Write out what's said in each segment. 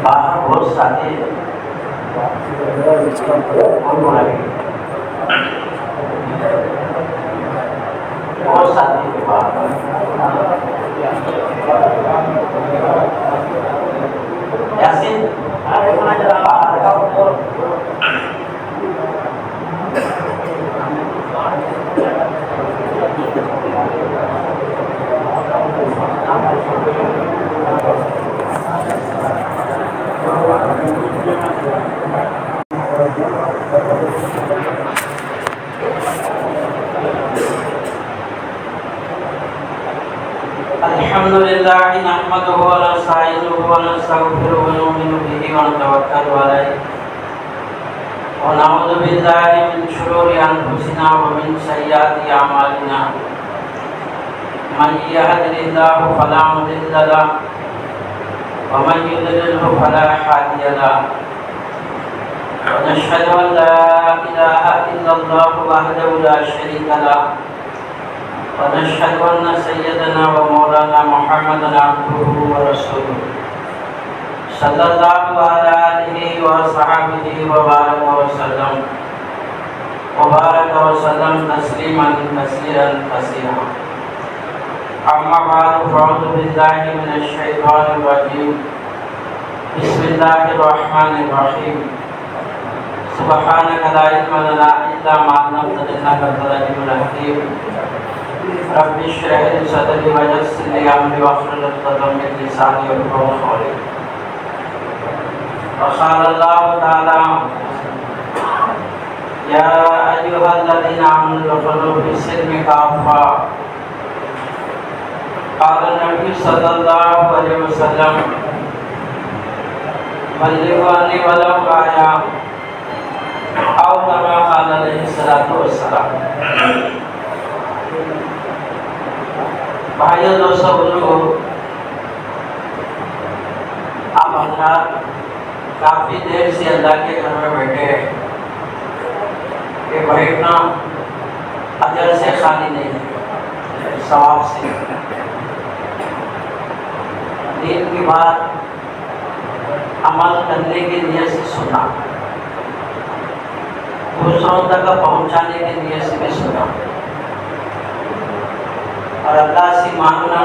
باہر بہت ساتھی بہت ساتھی کے باہر یاسین باہر الحمد لله نحمده ونستعينه ونستغفره ونؤمن به ونتوكل عليه ونعوذ بالله من شرور انفسنا ومن سيئات اعمالنا من يهده الله فلا مضل له ومن يضلل فلا هادي له ونشهد ان لا اله الا الله وحده لا شريك له ونشهد أن سيدنا ومولانا محمدا عبده ورسوله صلى الله على آله وصحبه وبارك وسلم تسليما كثيرا كثيرا أما بعد فأعوذ بالله من الشيطان الرجيم بسم الله الرحمن الرحيم سبحانك لا علم لنا إلا ما علمتنا إنك أنت العليم الحكيم رب اشرح لي صدري ويسر لي امري واحلل عقدة من لساني يفقهوا قولي وقال الله تعالى يا ايها الذين امنوا ادخلوا في السلم كافة قال النبي صلى الله عليه وسلم بلغوا عني ولو آية أو كما قال عليه الصلاة والسلام بھائیو دوستو بزرگو آپ حضرات کافی دیر سے اللہ کے گھر میں بیٹھے ہیں یہ بیٹھنا اجر سے خالی نہیں ہے ثواب سے دین کی بات عمل کرنے کی نیت سے سنا دوسروں تک پہنچانے کی نیت سے بھی سنا اور اللہ سے مانگنا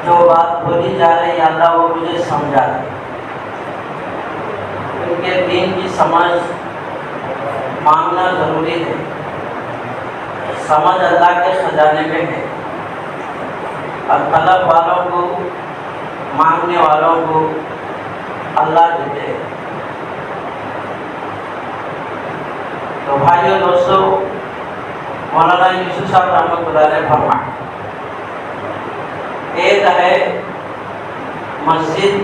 جو بات بولی جا رہی ہے اللہ وہ مجھے سمجھا دے کیونکہ دین کی سمجھ مانگنا ضروری ہے سمجھ اللہ کے خزانے میں ہے اور طلب والوں کو مانگنے والوں کو اللہ دیتے ہیں تو بھائیو دوستو مولانا یوسف صاحب رحمۃ اللہ علیہ فرمائے ایک ہے مسجد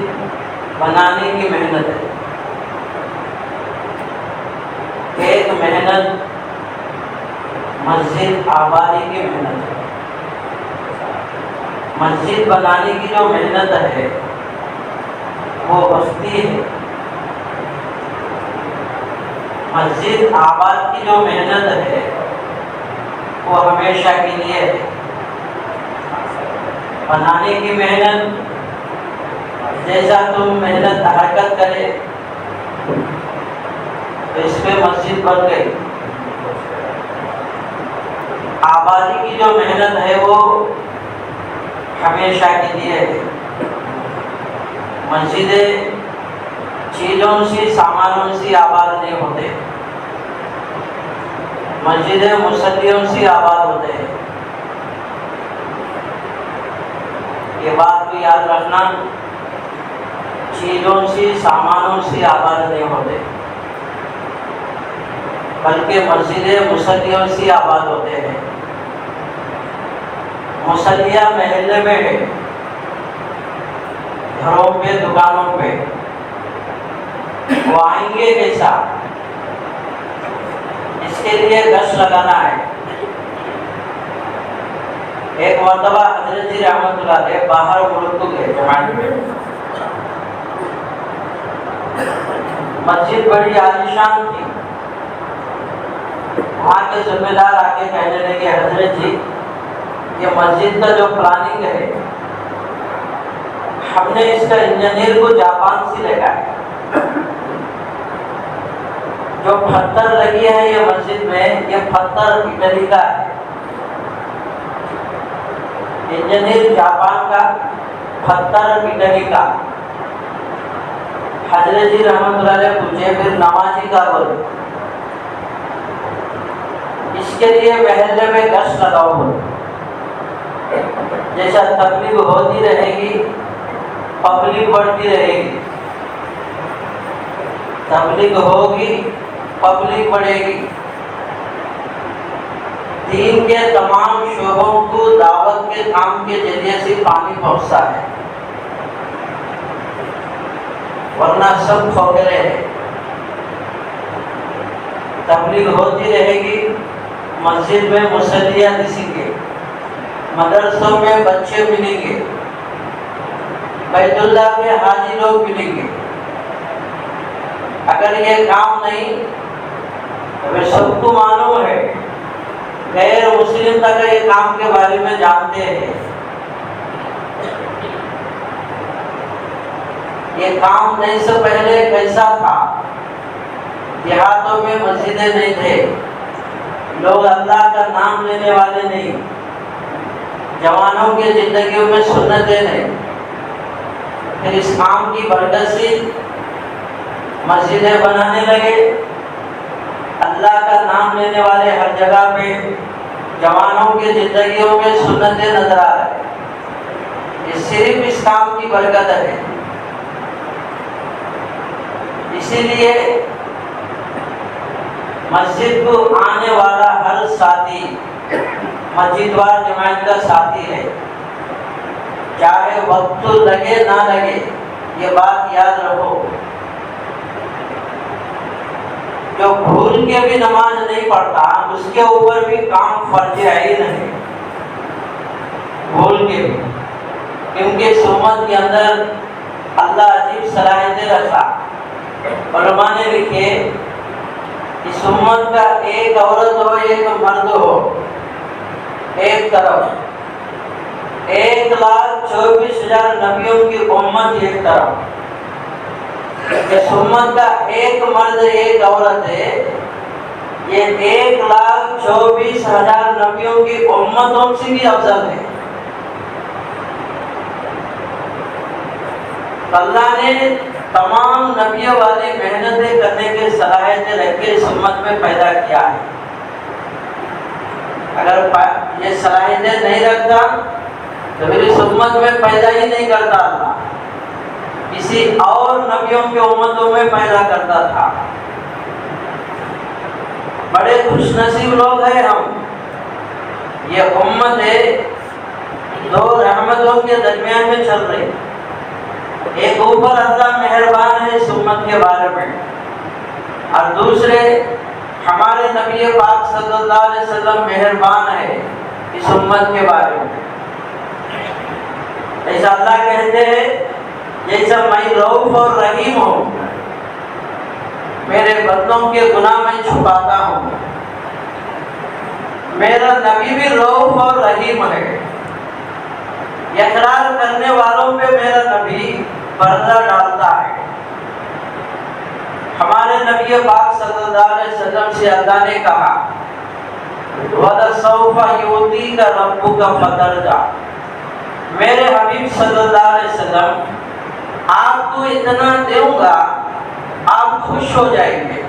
بنانے کی محنت ہے ایک محنت مسجد آبادی کی محنت ہے مسجد بنانے کی جو محنت ہے وہ بستی ہے مسجد آباد کی جو محنت ہے وہ ہمیشہ کے لیے ہے بنانے کی محنت جیسا تم محنت حرکت کرے تو اس میں مسجد بن گئی آبادی کی جو محنت ہے وہ ہمیشہ کے لیے ہے مسجدیں چیزوں سے سامانوں سے آباد نہیں ہوتے مسجدیں مصلیوں سے آباد ہوتے ہیں یہ بات بھی یاد رکھنا چیزوں سے سامانوں سے آباد نہیں ہوتے بلکہ مسجدیں مصلیوں سے آباد ہوتے ہیں مصلیہ محلے میں ہے گھروں پہ دکانوں پہ وہ آئیں گے کیسا اس کے لیے گشت لگانا ہے مرتبہ حضرت جی رحمۃ اللہ علیہ باہر ملک کو گئے جماعت میں. مسجد بڑی عالیشان تھی. وہاں کے ذمہ دار آگے کہنے لگے حضرت جی یہ مسجد کا جو پلاننگ ہے ہم نے اس کا انجینئر کو جاپان سے لگا ہے. جو پتھر لگی ہے یہ مسجد میں یہ پتھر اٹلی کا ہے. انجینئر جاپان کا, پتھر اٹلی کا. حضرت جی رحمۃ اللہ علیہ پوچھے پھر نمازی کا بولے اس کے لیے محلے میں گشت لگاؤ بولے. جیسا تبلیغ ہوتی رہے گی پبلک بڑھتی رہے گی, تبلیغ ہوگی پبلک بڑھے گی. دین کے تمام شعبوں کو دعوت کے کام کے ذریعے سے پانی پہنچتا ہے, ورنہ سب کھوکھلے ہیں. تبلیغ ہوتی رہے گی, مسجد میں مصلیاں دکھیں گے, مدرسوں میں بچے ملیں گے, بیت اللہ میں حاجی لوگ ملیں گے. اگر یہ کام نہیں تو سب کو معلوم ہے, غیر مسلم تک یہ کام کے بارے میں جانتے ہیں. یہ کام نہیں سے پہلے کیسا تھا؟ دیہاتوں میں مسجدیں نہیں تھے, لوگ اللہ کا نام لینے والے نہیں, جوانوں کی زندگیوں میں سنتیں نہیں. پھر اس کام کی برکت سے مسجدیں بنانے لگے, اللہ کا نام لینے والے ہر جگہ پہ جوانوں کی زندگیوں میں سنتیں نظر آ رہے. یہ صرف اس کام کی برکت ہے. اسی لیے مسجد کو آنے والا ہر ساتھی مسجد وار جماعت کا ساتھی ہے, چاہے وقت لگے نہ لگے. یہ بات یاد رکھو, جو بھول کے بھی نماز نہیں پڑھتا اس کے اوپر بھی کام فرض عین ہے, بھول کے بھی. کیونکہ اس امت کے اندر اللہ عجیب صلاحیتیں رکھا. علماء نے لکھے اس امت کا ایک عورت ہو ایک مرد ہو ایک طرف, 1,24,000 نبیوں کی امت ایک طرف. اس امت کا ایک مرد ایک عورت ہے, یہ 1,24,000 نبیوں کی امتوں سے بھی افضل ہے. اللہ نے تمام نبیوں والی محنتیں کرنے کے صلاحیتیں رکھ کے اس امت میں پیدا کیا ہے. اگر یہ صلاحیتیں نہیں رکھتا تو پھر اس امت میں پیدا ہی نہیں کرتا. اللہ کسی اور نبیوں کے امتوں میں پیدا کرتا تھا. بڑے خوش نصیب لوگ ہیں ہم. یہ امت ہے دو رحمتوں کے درمیان میں چل رہی. ایک اوپر اللہ مہربان ہے اس امت کے بارے میں, اور دوسرے ہمارے نبی پاک صلی اللہ علیہ وسلم مہربان ہے اس امت کے بارے میں. ایسا اللہ کہتے ہیں جیسا میں رؤوف اور رحیم ہوں, میرے بندوں کے گناہ میں چھپاتا ہوں. میرا نبی بھی رؤوف اور رحیم ہے. اقرار کرنے والوں پہ میرا نبی پردہ ڈالتا ہے. ہمارے نبی پاک صلی اللہ علیہ وسلم سے اللہ نے کہا وَلَسَوْفَ يُؤْتِيكَ رَبُّكَ فَتَرْضَىٰ. میرے حبیب صلی اللہ علیہ وسلم آپ کو اتنا دوں گا آپ خوش ہو جائیں گے.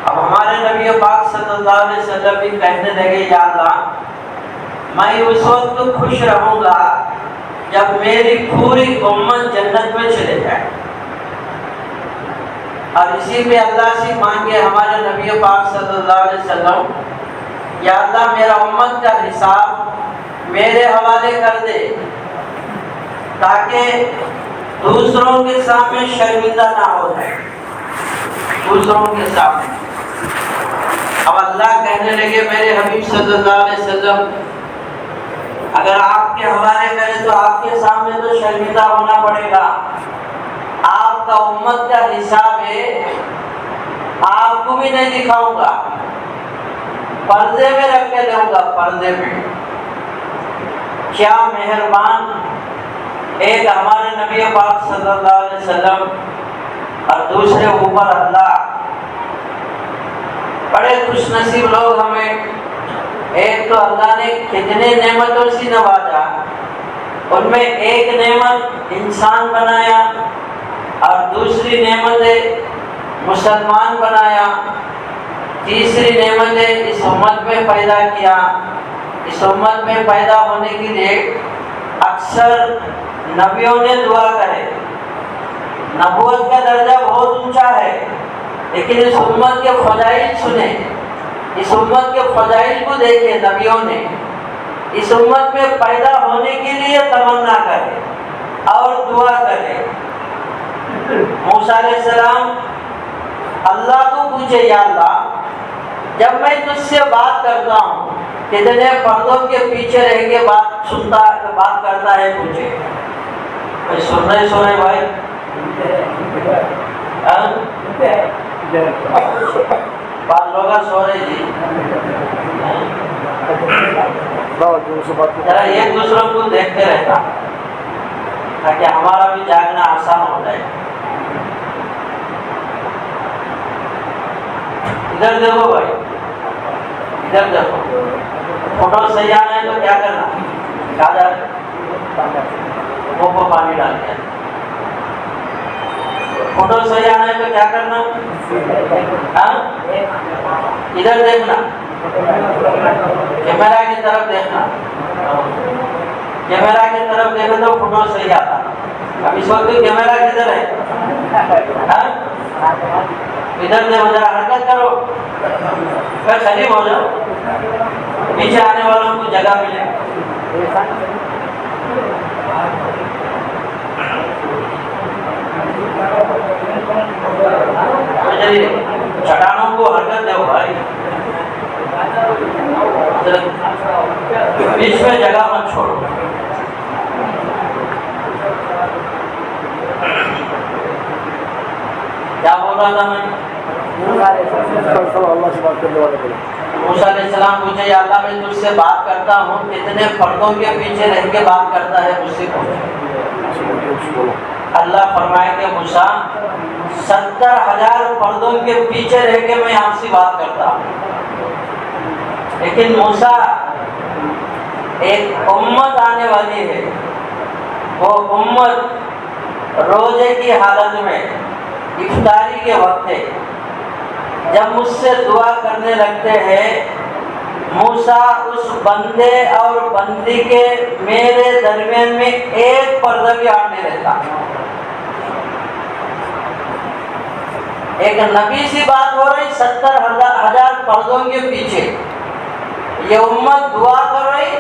اب ہمارے نبی پاک صلی اللہ علیہ وسلم بھی کہنے لگے یا اللہ میں اس وقت خوش رہوں گا جب میری پوری امت جنت میں چلے جائے. اور اسی پہ اللہ سے مانگے ہمارے نبی پاک صلی اللہ علیہ وسلم یا اللہ میرا امت کا حساب میرے حوالے کر دے تاکہ دوسروں کے سامنے شرمندہ نہ ہو جائے. دوسروں کے سامنے اب اللہ کہنے لگے میرے حبیب صلی اللہ علیہ وسلم اگر آپ کے حوالے کرے تو آپ کے سامنے تو شرمندہ ہونا پڑے گا. آپ کا امت کا حساب ہے، آپ کو بھی نہیں دکھاؤں گا، پردے میں رکھ کے دوں گا، پردے میں. کیا مہربان ایک ہمارے نبی پاک صلی اللہ علیہ وسلم اور دوسرے اوپر اللہ. بڑے خوش نصیب لوگ ہمیں. ایک تو اللہ نے کتنے نعمتوں سے نوازا، ان میں ایک نعمت انسان بنایا اور دوسری نعمت مسلمان بنایا، تیسری نعمت اس امت میں پیدا کیا. اس امت میں پیدا ہونے کے لیے اکثر نبیوں نے دعا کرے. نبوت کا درجہ بہت اونچا ہے، لیکن اس امت کے فضائل سنیں، اس امت کے فضائل کو دیکھیں. نبیوں نے اس امت میں پیدا ہونے کے لیے تمنا کرے اور دعا کرے. موسیٰ علیہ السلام اللہ کو پوچھے، یا اللہ جب میں تجھ سے بات کرتا ہوں کتنے پردوں کے پیچھے رہ کے بات سنتا ہے، بات کرتا ہے؟ پوچھے. سن رہے بھائی؟ بات لوگ سو رہے جی. ذرا ایک دوسروں کو دیکھتے رہنا تاکہ ہمارا بھی جاگنا آسان ہو جائے. ادھر دیکھو بھائی، ادھر دیکھو. فوٹو صحیح آنا ہے تو کیا کرنا؟ منہ کو پانی ڈال کے. فوٹو صحیح آنا ہے تو کیا کرنا؟ ادھر دیکھنا، کیمرہ کی طرف دیکھنا. کیمرہ کی طرف دیکھے تو فوٹو صحیح آتا. اب اس وقت کیمرہ کدھر ہے؟ ادھر دیکھو، ذرا حرکت کرو، پھر قریب ہو جاؤ، پیچھے آنے والوں کو جگہ ملے. چٹانوں کو حرکت دو بھائی، بیچ میں جگہ مت چھوڑو. کیا بول رہا تھا میں؟ موسیٰ علیہ السلام پوچھے، یا اللہ میں تجھ سے بات کرتا ہوں کتنے پردوں کے پیچھے رہ کے بات کرتا ہے؟ مجھ سے پوچھے. اللہ فرمائے کہ موسیٰ 70,000 پردوں کے پیچھے رہ کے میں آپ سے بات کرتا ہوں. لیکن موسیٰ ایک امت آنے والی ہے، وہ امت روزے کی حالت میں افطاری کے وقت ہے، جب مجھ سے دعا کرنے لگتے ہیں موسیٰ اس بندے اور بندی کے میرے درمیان میں ایک پردہ بھی آڑ نہیں رہتا. ایک نبی سی بات ہو رہی 70,000 پردوں کے پیچھے، یہ امت دعا کر رہی،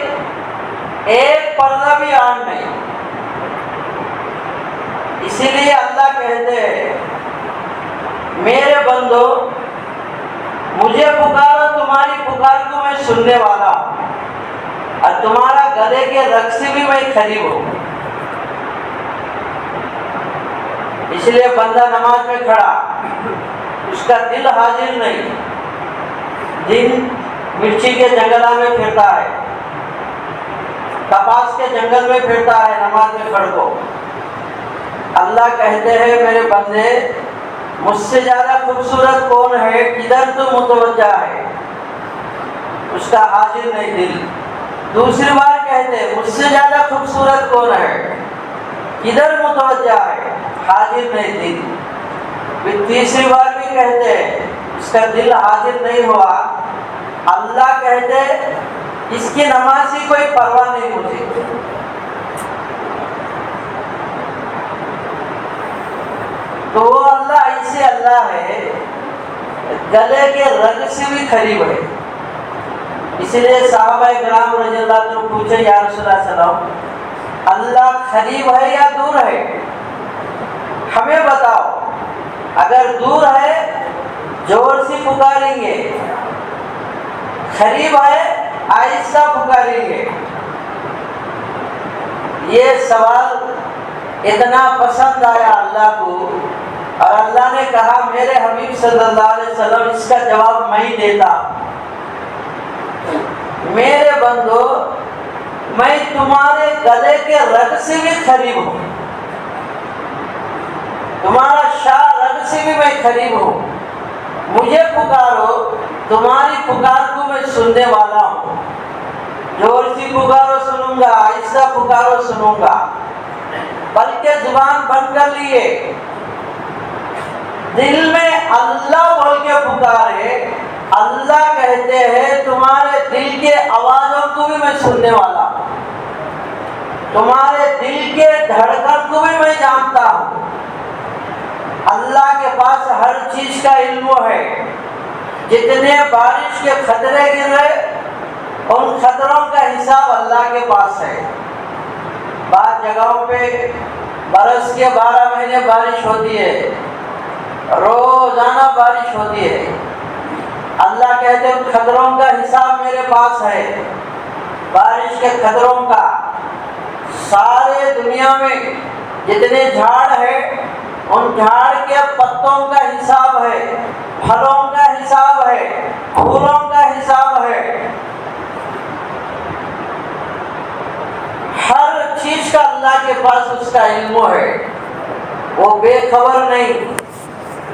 ایک پردہ بھی آڑ نہیں. اسی لیے اللہ کہتے ہیں میرے بندو مجھے پکارو، تمہاری پکار کو میں سننے والا ہوں، اور تمہارا گلے کے رگ سے بھی میں قریب ہوں. اس لیے بندہ نماز میں کھڑا، اس کا دل حاضر نہیں، دل مرچی کے جنگلوں میں پھرتا ہے، کپاس کے جنگل میں پھرتا ہے، نماز میں کھڑ کو. اللہ کہتے ہیں میرے بندے مجھ سے زیادہ خوبصورت کون ہے، کدھر تو متوجہ ہے، اس کا حاضر نہیں دل. دوسری بار کہتے ہیں مجھ سے زیادہ خوبصورت کون ہے، کدھر متوجہ ہے، حاضر نہیں دل. پھر تیسری بار بھی کہتے ہیں اس کا دل حاضر نہیں ہوا. اللہ کہتے اس کی نماز کی کوئی پرواہ نہیں مجھے. تو وہ اللہ ایسے اللہ ہے، گلے کے رگ سے بھی قریب ہے. اس لیے صحابہ کرام رضی اللہ عنہ پوچھے، یا رسول اللہ صلی اللہ علیہ وسلم اللہ قریب ہے یا دور ہے؟ ہمیں بتاؤ. اگر دور ہے زور سے پکاریں گے، قریب ہے آہستہ پکاریں گے. یہ سوال اتنا پسند آیا اللہ کو، اور اللہ نے کہا میرے حبیب صلی اللہ علیہ وسلم اس کا جواب میں ہی دیتا۔ میرے بندو، میں تمہارے گلے کے رگ سے بھی قریب ہوں، تمہارا شاہ رگ سے بھی میں قریب ہوں، مجھے پکارو، تمہاری پکار کو میں سننے والا ہوں، زور سے پکارو سنوں گا، آہستہ پکارو سنوں گا، بلکہ زبان بند کر لیے، دل میں اللہ بول کے پکارے۔ اللہ کہتے ہیں تمہارے دل کے آوازوں کو بھی میں سننے والا ہوں، تمہارے دل کے دھڑکن کو بھی میں جانتا ہوں۔ اللہ کے پاس ہر چیز کا علم ہے، جتنے بارش کے خطرے گر رہے ان خطروں کا حساب اللہ کے پاس ہے۔ بعض جگہوں پہ برس کے 12 مہینے بارش ہوتی ہے، روزانہ بارش ہوتی ہے۔ اللہ کہتے ہیں ان خطروں کا حساب میرے پاس ہے، بارش کے خطروں کا۔ سارے دنیا میں جتنے جھاڑ ہیں ان جھاڑ کے پتوں کا حساب ہے، پھلوں کا حساب ہے، پھولوں کا حساب ہے، ہر چیز کا اللہ کے پاس اس کا علم ہے، وہ بے خبر نہیں۔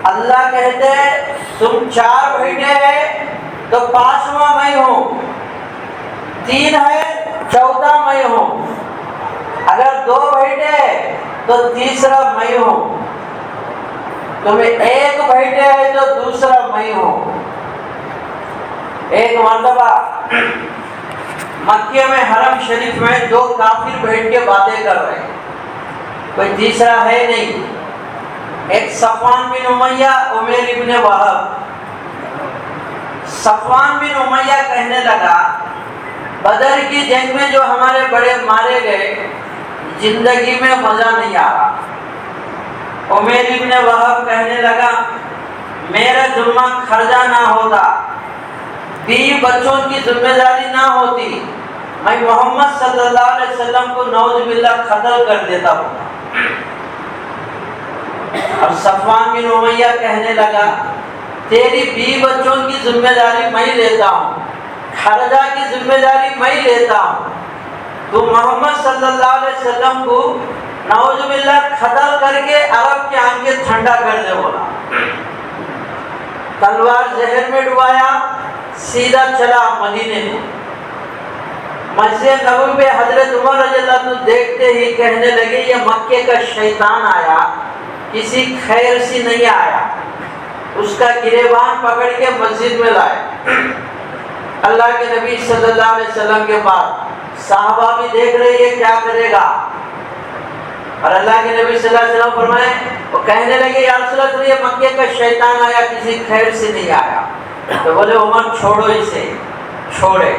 اللہ کہتے ہیں تم 4 بیٹے ہیں تو 5واں میں ہوں، 3 ہے 14 میں ہوں، اگر 2 بیٹے ہیں تو تیسرا میں ہوں، تمہیں 1 بیٹے ہے تو دوسرا میں ہوں۔ ایک مرتبہ مکے میں حرم شریف میں 2 کافر بیٹھ کے باتیں کر رہے ہیں، کوئی تیسرا ہے نہیں، ایک صفوان بن امیہ، عمیر ابن وہب۔ صفوان بن امیہ کہنے لگا بدر کی جنگ میں جو ہمارے بڑے مارے گئے زندگی میں مزہ نہیں آ رہا۔ عمیر ابن وہب کہنے لگا میرا ذمہ خرچہ نہ ہوتا، بیوی بچوں کی ذمہ داری نہ ہوتی، میں محمد صلی اللہ علیہ وسلم کو نعوذ باللہ قتل کر دیتا ہوں۔ اور صفوان بن امیہ کہنے لگا تیری بیوی بچوں کی ذمہ داری میں لیتا ہوں، خرچہ کی ذمہ داری میں لیتا ہوں، تو محمد صلی اللہ علیہ وسلم کو نعوذ باللہ قتل کر کے عرب کی آنکھیں ٹھنڈا کر دے بولا۔ تلوار زہر میں ڈبایا، سیدھا چلا مدینے میں۔ مسجد نبوی پہ حضرت عمر رضی اللہ عنہ دیکھتے ہی کہنے لگے یہ مکے کا شیطان آیا، کسی خیر سے نہیں آیا۔ اس کا گریبان پکڑ کے مسجد میں لائے، اللہ کے نبی صلی اللہ علیہ وسلم کے پاس۔ صحابہ بھی دیکھ رہے یہ کیا کرے گا، اور اللہ کے نبی صلی اللہ علیہ وسلم فرمائے، وہ کہنے لگے یا رسول اللہ یہ مکے کا شیطان آیا، کسی خیر سے نہیں آیا۔ تو بولے عمر چھوڑو اسے، چھوڑے۔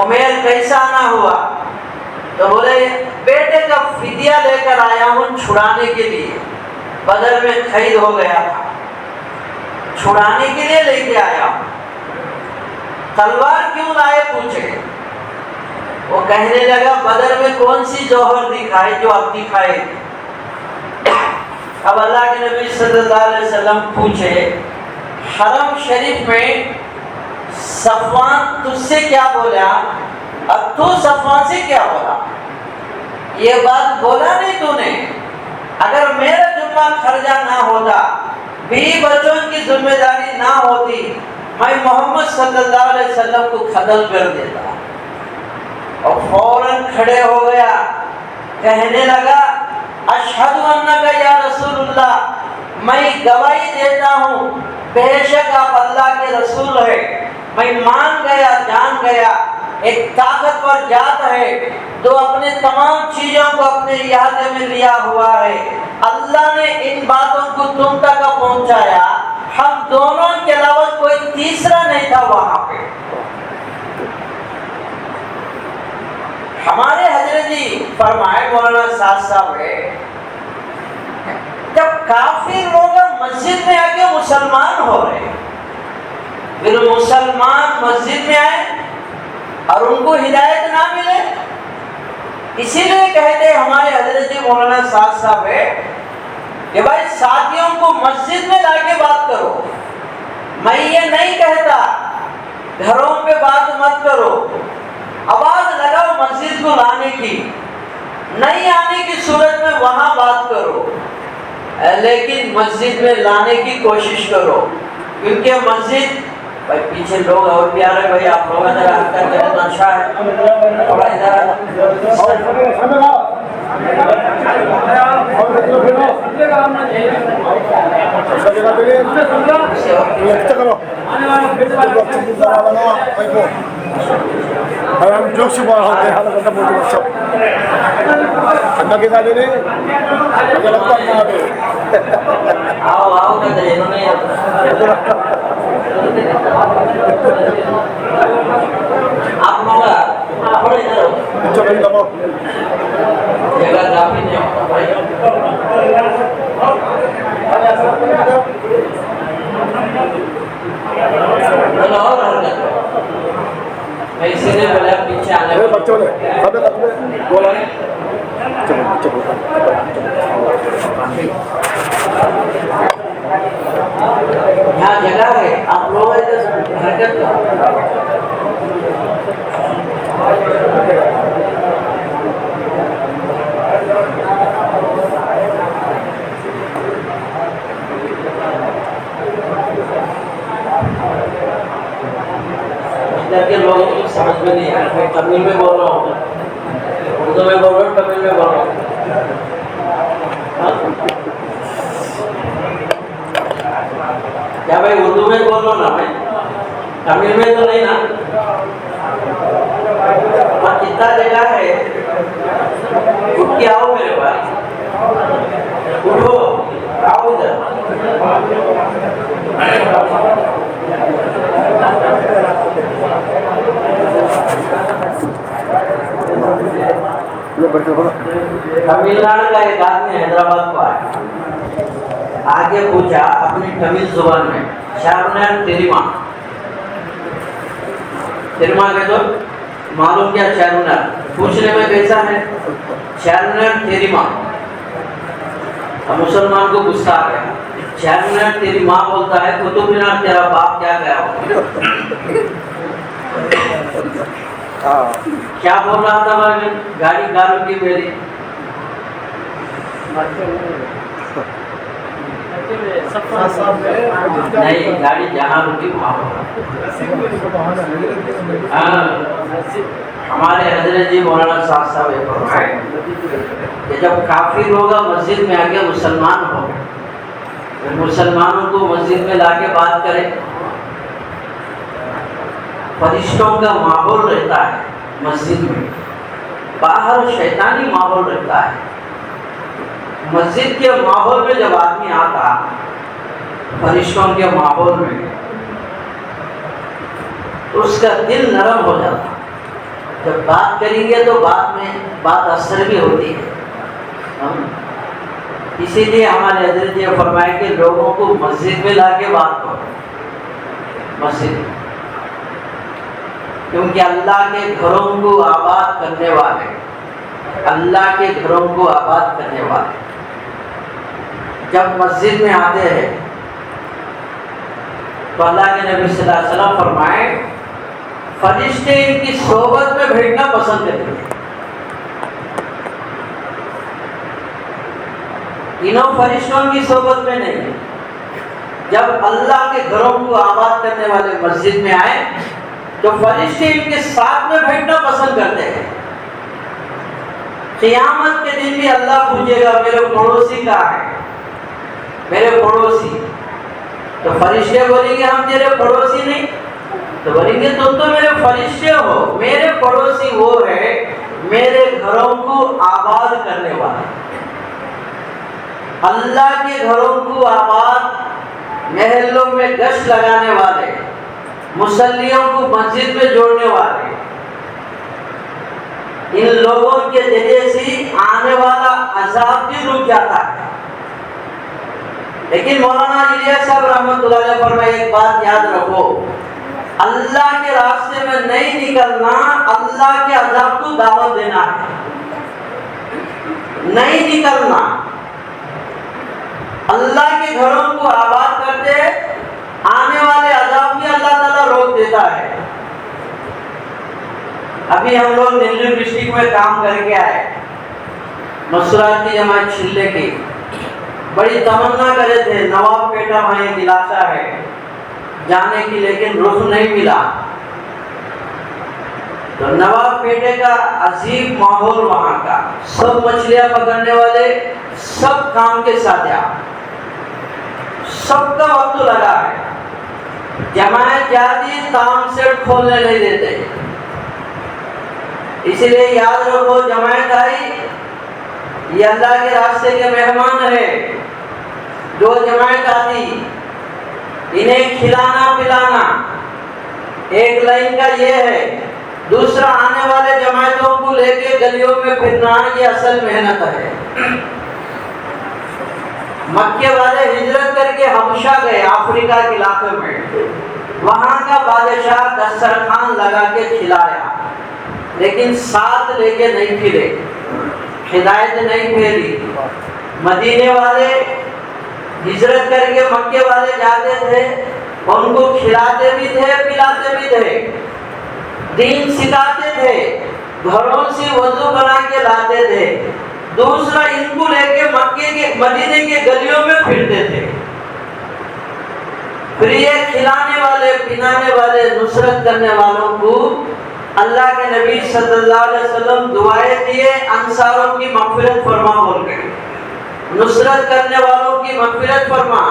عمیر کیسا نہ ہوا، تو بولے بیٹے کا فدیہ لے کر آیا ہوں چھڑانے کے لیے، بدر میں قید ہو گیا تھا، چھڑانے کے لیے لے کے آیا ہوں۔ تلوار کیوں لائے پوچھے، وہ کہنے لگا بدر میں کون سی جوہر دکھائے جو اب دکھائے۔ اب اللہ کے نبی صلی اللہ علیہ وسلم پوچھے حرم شریف میں صفوان تجھ سے کیا بولا اور تو صفوان سے کیا بولا، یہ بات بولا نہیں تو نے، اگر میرا ذمہ خرچہ نہ ہوتا، بیوی بچوں کی ذمہ داری نہ ہوتی، میں محمد صلی اللہ علیہ وسلم کو قتل کر دیتا۔ اور فوراً کھڑے ہو گیا، کہنے لگا اشہد انک یا رسول اللہ، میں گواہی دیتا ہوں بے شک آپ اللہ کے رسول ہے، میں مان گیا جان گیا ایک طاقتور ذات ہے جو اپنے تمام چیزوں کو اپنے احاطے میں لیا ہوا ہے، اللہ نے ان باتوں کو تم تک پہنچایا، ہم دونوں کے علاوہ کوئی تیسرا نہیں تھا وہاں پہ۔ ہمارے حضرت جی فرمائے مولانا صاحب ہے، جب کافر لوگ مسجد میں آ کے مسلمان ہو رہے، پھر مسلمان مسجد میں آئے اور ان کو ہدایت نہ ملے، اسی لیے کہتے ہمارے حضرت مولانا سعد صاحب ہے کہ بھائی ساتھیوں کو مسجد میں لا کے بات کرو. میں یہ نہیں کہتا گھروں پہ بات مت کرو، آواز لگاؤ مسجد کو لانے کی، نہیں آنے کی صورت میں وہاں بات کرو، لیکن مسجد میں لانے کی کوشش کرو. کیونکہ مسجد بھائی پیچھے لوگ اور بھی آ رہے بھائی، آپ لوگ ادھر آ کر کے بہت اچھا ہے، تھوڑا ادھر آؤ آؤ آپ لوگ تھوڑا ادھر ہو، جگہ کافی نہیں ہوتا بھائی. اور حرکت میں اسی لیے بولے پیچھے آنے بچوں نے بولا یہاں جگہ ہے، آپ لوگ حرکت کے لوگوں کو سمجھ میں نہیں آیا. میں تمل میں بول رہا ہوں، اردو میں بول رہا ہوں، تمل میں بول رہا ہوں. کیا بھائی اردو میں بول رہا ہوں نا بھائی، تمل میں تو نہیں نا؟ اور کتنا جگہ ہے، اٹھ کے آؤ میرے پاس، اٹھو آؤ ادھر. تمل ناڈو کا ایک آدمی حیدرآباد کو آیا، آگے پوچھا اپنی تمل زبان میں چارنر تیریما، تیریما کے تو معلوم کیا چارنر پوچھنے میں کیسا ہے، چارنر تیریما. اب مسلمان کو غصہ آ گیا، چارنر تیری ماں بولتا ہے قطب مینار تیرا باپ کیا گیا ہو. کیا بول رہا تھا بھائی، گاڑی کہاں رکی میری، نہیں گاڑی جہاں رکی وہاں. ہمارے حضرت جی مولانا صاحب فرمائے کہ جب کافر ہوگا مسجد میں آ کے مسلمان ہو گئے، مسلمانوں کو مسجد میں لا کے بات کرے. فرشتوں کا ماحول رہتا ہے مسجد میں، باہر شیطانی ماحول رہتا ہے. مسجد کے ماحول میں جب آدمی آتا، فرشتوں کے ماحول میں، اس کا دل نرم ہو جاتا. جب بات کریں گے تو بعد میں بات اثر بھی ہوتی ہے. اسی لیے ہمارے حضرت یہ فرمائے کہ لوگوں کو مسجد میں لا کے بات کرو، مسجد میں، کیونکہ اللہ کے گھروں کو آباد کرنے والے، اللہ کے گھروں کو آباد کرنے والے جب مسجد میں آتے ہیں تو اللہ کے نبی صلی اللہ علیہ وسلم فرمائے فرشتے ان کی صحبت میں بیٹھنا پسند کرتے ہیں. انہوں فرشتوں کی صحبت میں نہیں. جب اللہ کے گھروں کو آباد کرنے والے مسجد میں آئے تو فرشتے ان کے ساتھ میں بیٹھنا پسند کرتے ہیں. قیامت کے دن بھی اللہ پوچھے گا میرے پڑوسی کہاں ہے، میرے پڑوسی. تو فرشتے بولیں گے ہم تیرے پڑوسی نہیں، تو بولیں گے تم تو میرے فرشتے ہو. میرے پڑوسی وہ ہے میرے گھروں کو آباد کرنے والے، اللہ کے گھروں کو آباد، محلوں میں گشت لگانے والے، مصلیوں کو مسجد میں جوڑنے والے. ان لوگوں کے ذریعے سے آنے والا عذاب بھی رک جاتا ہے. لیکن مولانا الیاس صاحب رحمۃ اللہ علیہ فرمائے ایک بات یاد رکھو، اللہ کے راستے میں نہیں نکلنا اللہ کے عذاب کو دعوت دینا ہے. نہیں نکلنا، اللہ کے گھروں کو آباد کرتے آنے والے عذاب بھی اللہ تعالیٰ روک دیتا ہے۔ ابھی ہم لوگ دلی ڈسٹرکٹ میں کام کر کے آئے، مسورات کی جماعت چھلے کی، بڑی تمنا کرے تھے نواب پیٹا وہاں دلاسا ہے جانے کی، لیکن رخ نہیں ملا۔ تو نواب پیٹے کا عجیب ماحول وہاں کا، سب مچھلیاں پکڑنے والے سب کام کے ساتھ آ، سب کا وقت لگا ہے، جماعت جاتی تام سے کھولنے نہیں دیتے۔ اسی لیے یاد رکھو جماعت آئی یہ اللہ کے راستے کے مہمان ہے، جو جماعت آتی انہیں کھلانا پلانا ایک لائن کا یہ ہے، دوسرا آنے والے جماعتوں کو لے کے گلیوں میں پھرنا یہ اصل محنت ہے۔ مکے والے ہجرت کر کے حبشہ گئے افریقہ کے علاقے میں، وہاں کا بادشاہ دسترخوان لگا کے کھلایا، لیکن ساتھ لے کے نہیں پھرے، ہدایت نہیں پھیلی۔ مدینے والے ہجرت کر کے مکے والے جاتے تھے، ان کو کھلاتے بھی تھے پلاتے بھی تھے، دین سکھاتے تھے، گھروں سے وضو بنا کے لاتے تھے، دوسرا ان کو لے کے مکے کے مدینے کے گلیوں میں پھرتے تھے۔ پھر یہ کھلانے والے پلانے والے نصرت کرنے والوں کو اللہ کے نبی صلی اللہ علیہ وسلم دعائیں دیے، انصاروں کی مغفرت فرما بول کے، نصرت کرنے والوں کی مغفرت فرما۔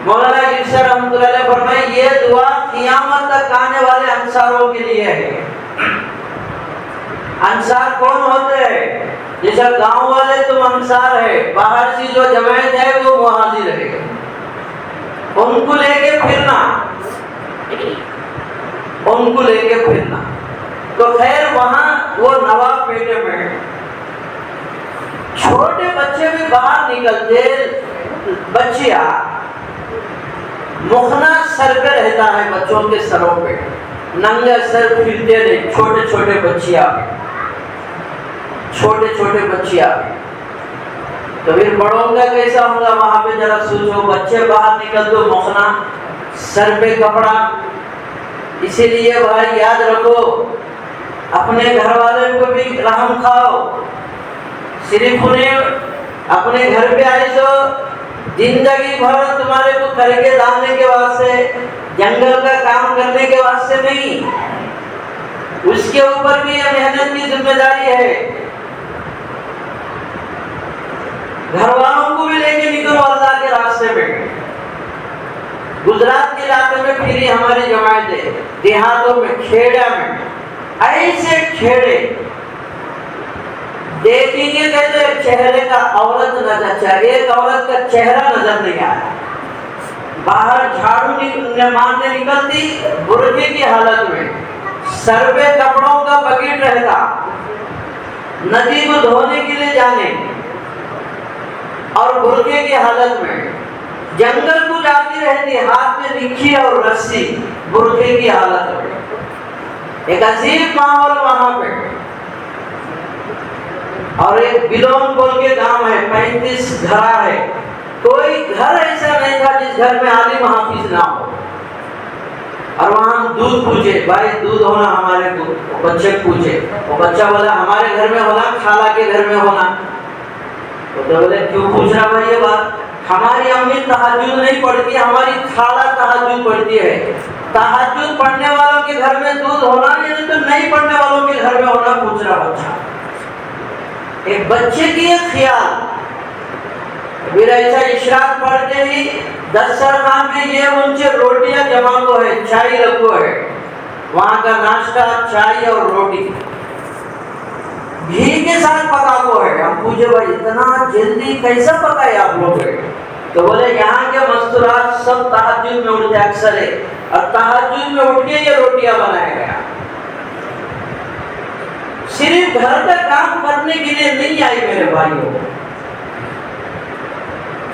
مولانا عیسی رحمۃ اللہ علیہ فرمائے یہ دعا قیامت تک آنے والے انصاروں کے لیے ہے۔ انصار کون ہوتے ہیں؟ جیسا گاؤں والے تم انصار ہے، باہر سے جو جماعت ہے وہ مہاجر ہے، ان کو لے کے پھرنا، ان کو لے کے پھرنا۔ تو خیر وہاں وہ نواب پیٹے میں چھوٹے بچے بھی باہر نکلتے، بچیاں مخنا سر پہ رہتا ہے، بچوں کے سروں پہ ننگے سر پھرتے نہیں، چھوٹے چھوٹے بچیاں، چھوٹے چھوٹے بچیاں۔ تو پھر بڑوں کا کیسا ہوگا وہاں پہ ذرا سوچو، بچے باہر نکل تو مخنا سر پہ کپڑا۔ اسی لیے بھائی یاد رکھو اپنے گھر والے کو بھی رحم کھاؤ، صرف انہیں اپنے گھر پہ آئے تو زندگی بھر تمہارے کو کر کے ڈالنے کے واسطے، جنگل کا کام کرنے کے واسطے نہیں، اس کے اوپر بھی یہ محنت کی ذمہ داری ہے۔ گھر والوں کو بھی لے کے نکلو اللہ کے راستے میں۔ گجرات کے علاقے میں پھری ہماری جماعتیں، دیہاتوں میں، کھیڑا میں ایسے کھیڑے دیکھیں گے کہتے چہرے کا عورت نظر چاہیے، ایک عورت کا چہرہ نظر نہیں آیا، باہر جھاڑو مارنے نکلتی برقعے کی حالت میں، سر پہ کپڑوں کا بکیٹ رہتا، ندی کو دھونے کے لیے جانے اور برقعے کی حالت میں، جنگل کو جاتی رہتی ہاتھ میں لکھی اور رسی، برقعے کی حالت میں۔ ایک عجیب ماحول وہاں پہ۔ اور ایک بلون بول کے گاؤں ہے، 35 گھر ہے، کوئی گھر ایسا نہیں تھا جس گھر میں عالم حافظ نہ ہو۔ اور وہاں دودھ پوچھے، بھائی دودھ ہونا ہمارے کو، بچے پوچھے، وہ بچہ بولا ہمارے گھر میں ہونا، خالہ کے گھر میں ہونا۔ تو بولے کیوں پوچھ رہا بھائی یہ بات؟ ہماری امی تہجد نہیں پڑھتی، ہماری خالہ تہجد پڑھتی ہے، تہجد پڑھنے والوں کے گھر میں دودھ ہونا نہیں تو نہیں پڑھنے والوں کے گھر میں ہونا، پوچھ رہا بچہ۔ ایک بچے کی ایک خیال، پھر ایسا اشراق پڑھتے ہی دسترخوان میں یہ ان سے روٹیاں جمع کو ہے، چائے رکھو ہے، وہاں کا ناشتہ چائے اور روٹی گھی کے ساتھ پکا کو ہے۔ ہم پوچھے بھائی اتنا جلدی کیسا پکائے آپ لوگ؟ تو بولے یہاں کے مستورات سب تہجد میں اٹھتے اکثر ہے، اور تہجد میں اٹھ کے یہ روٹیاں بنایا گیا۔ صرف گھر کا کام کرنے کے لیے نہیں آئی میرے بھائیوں،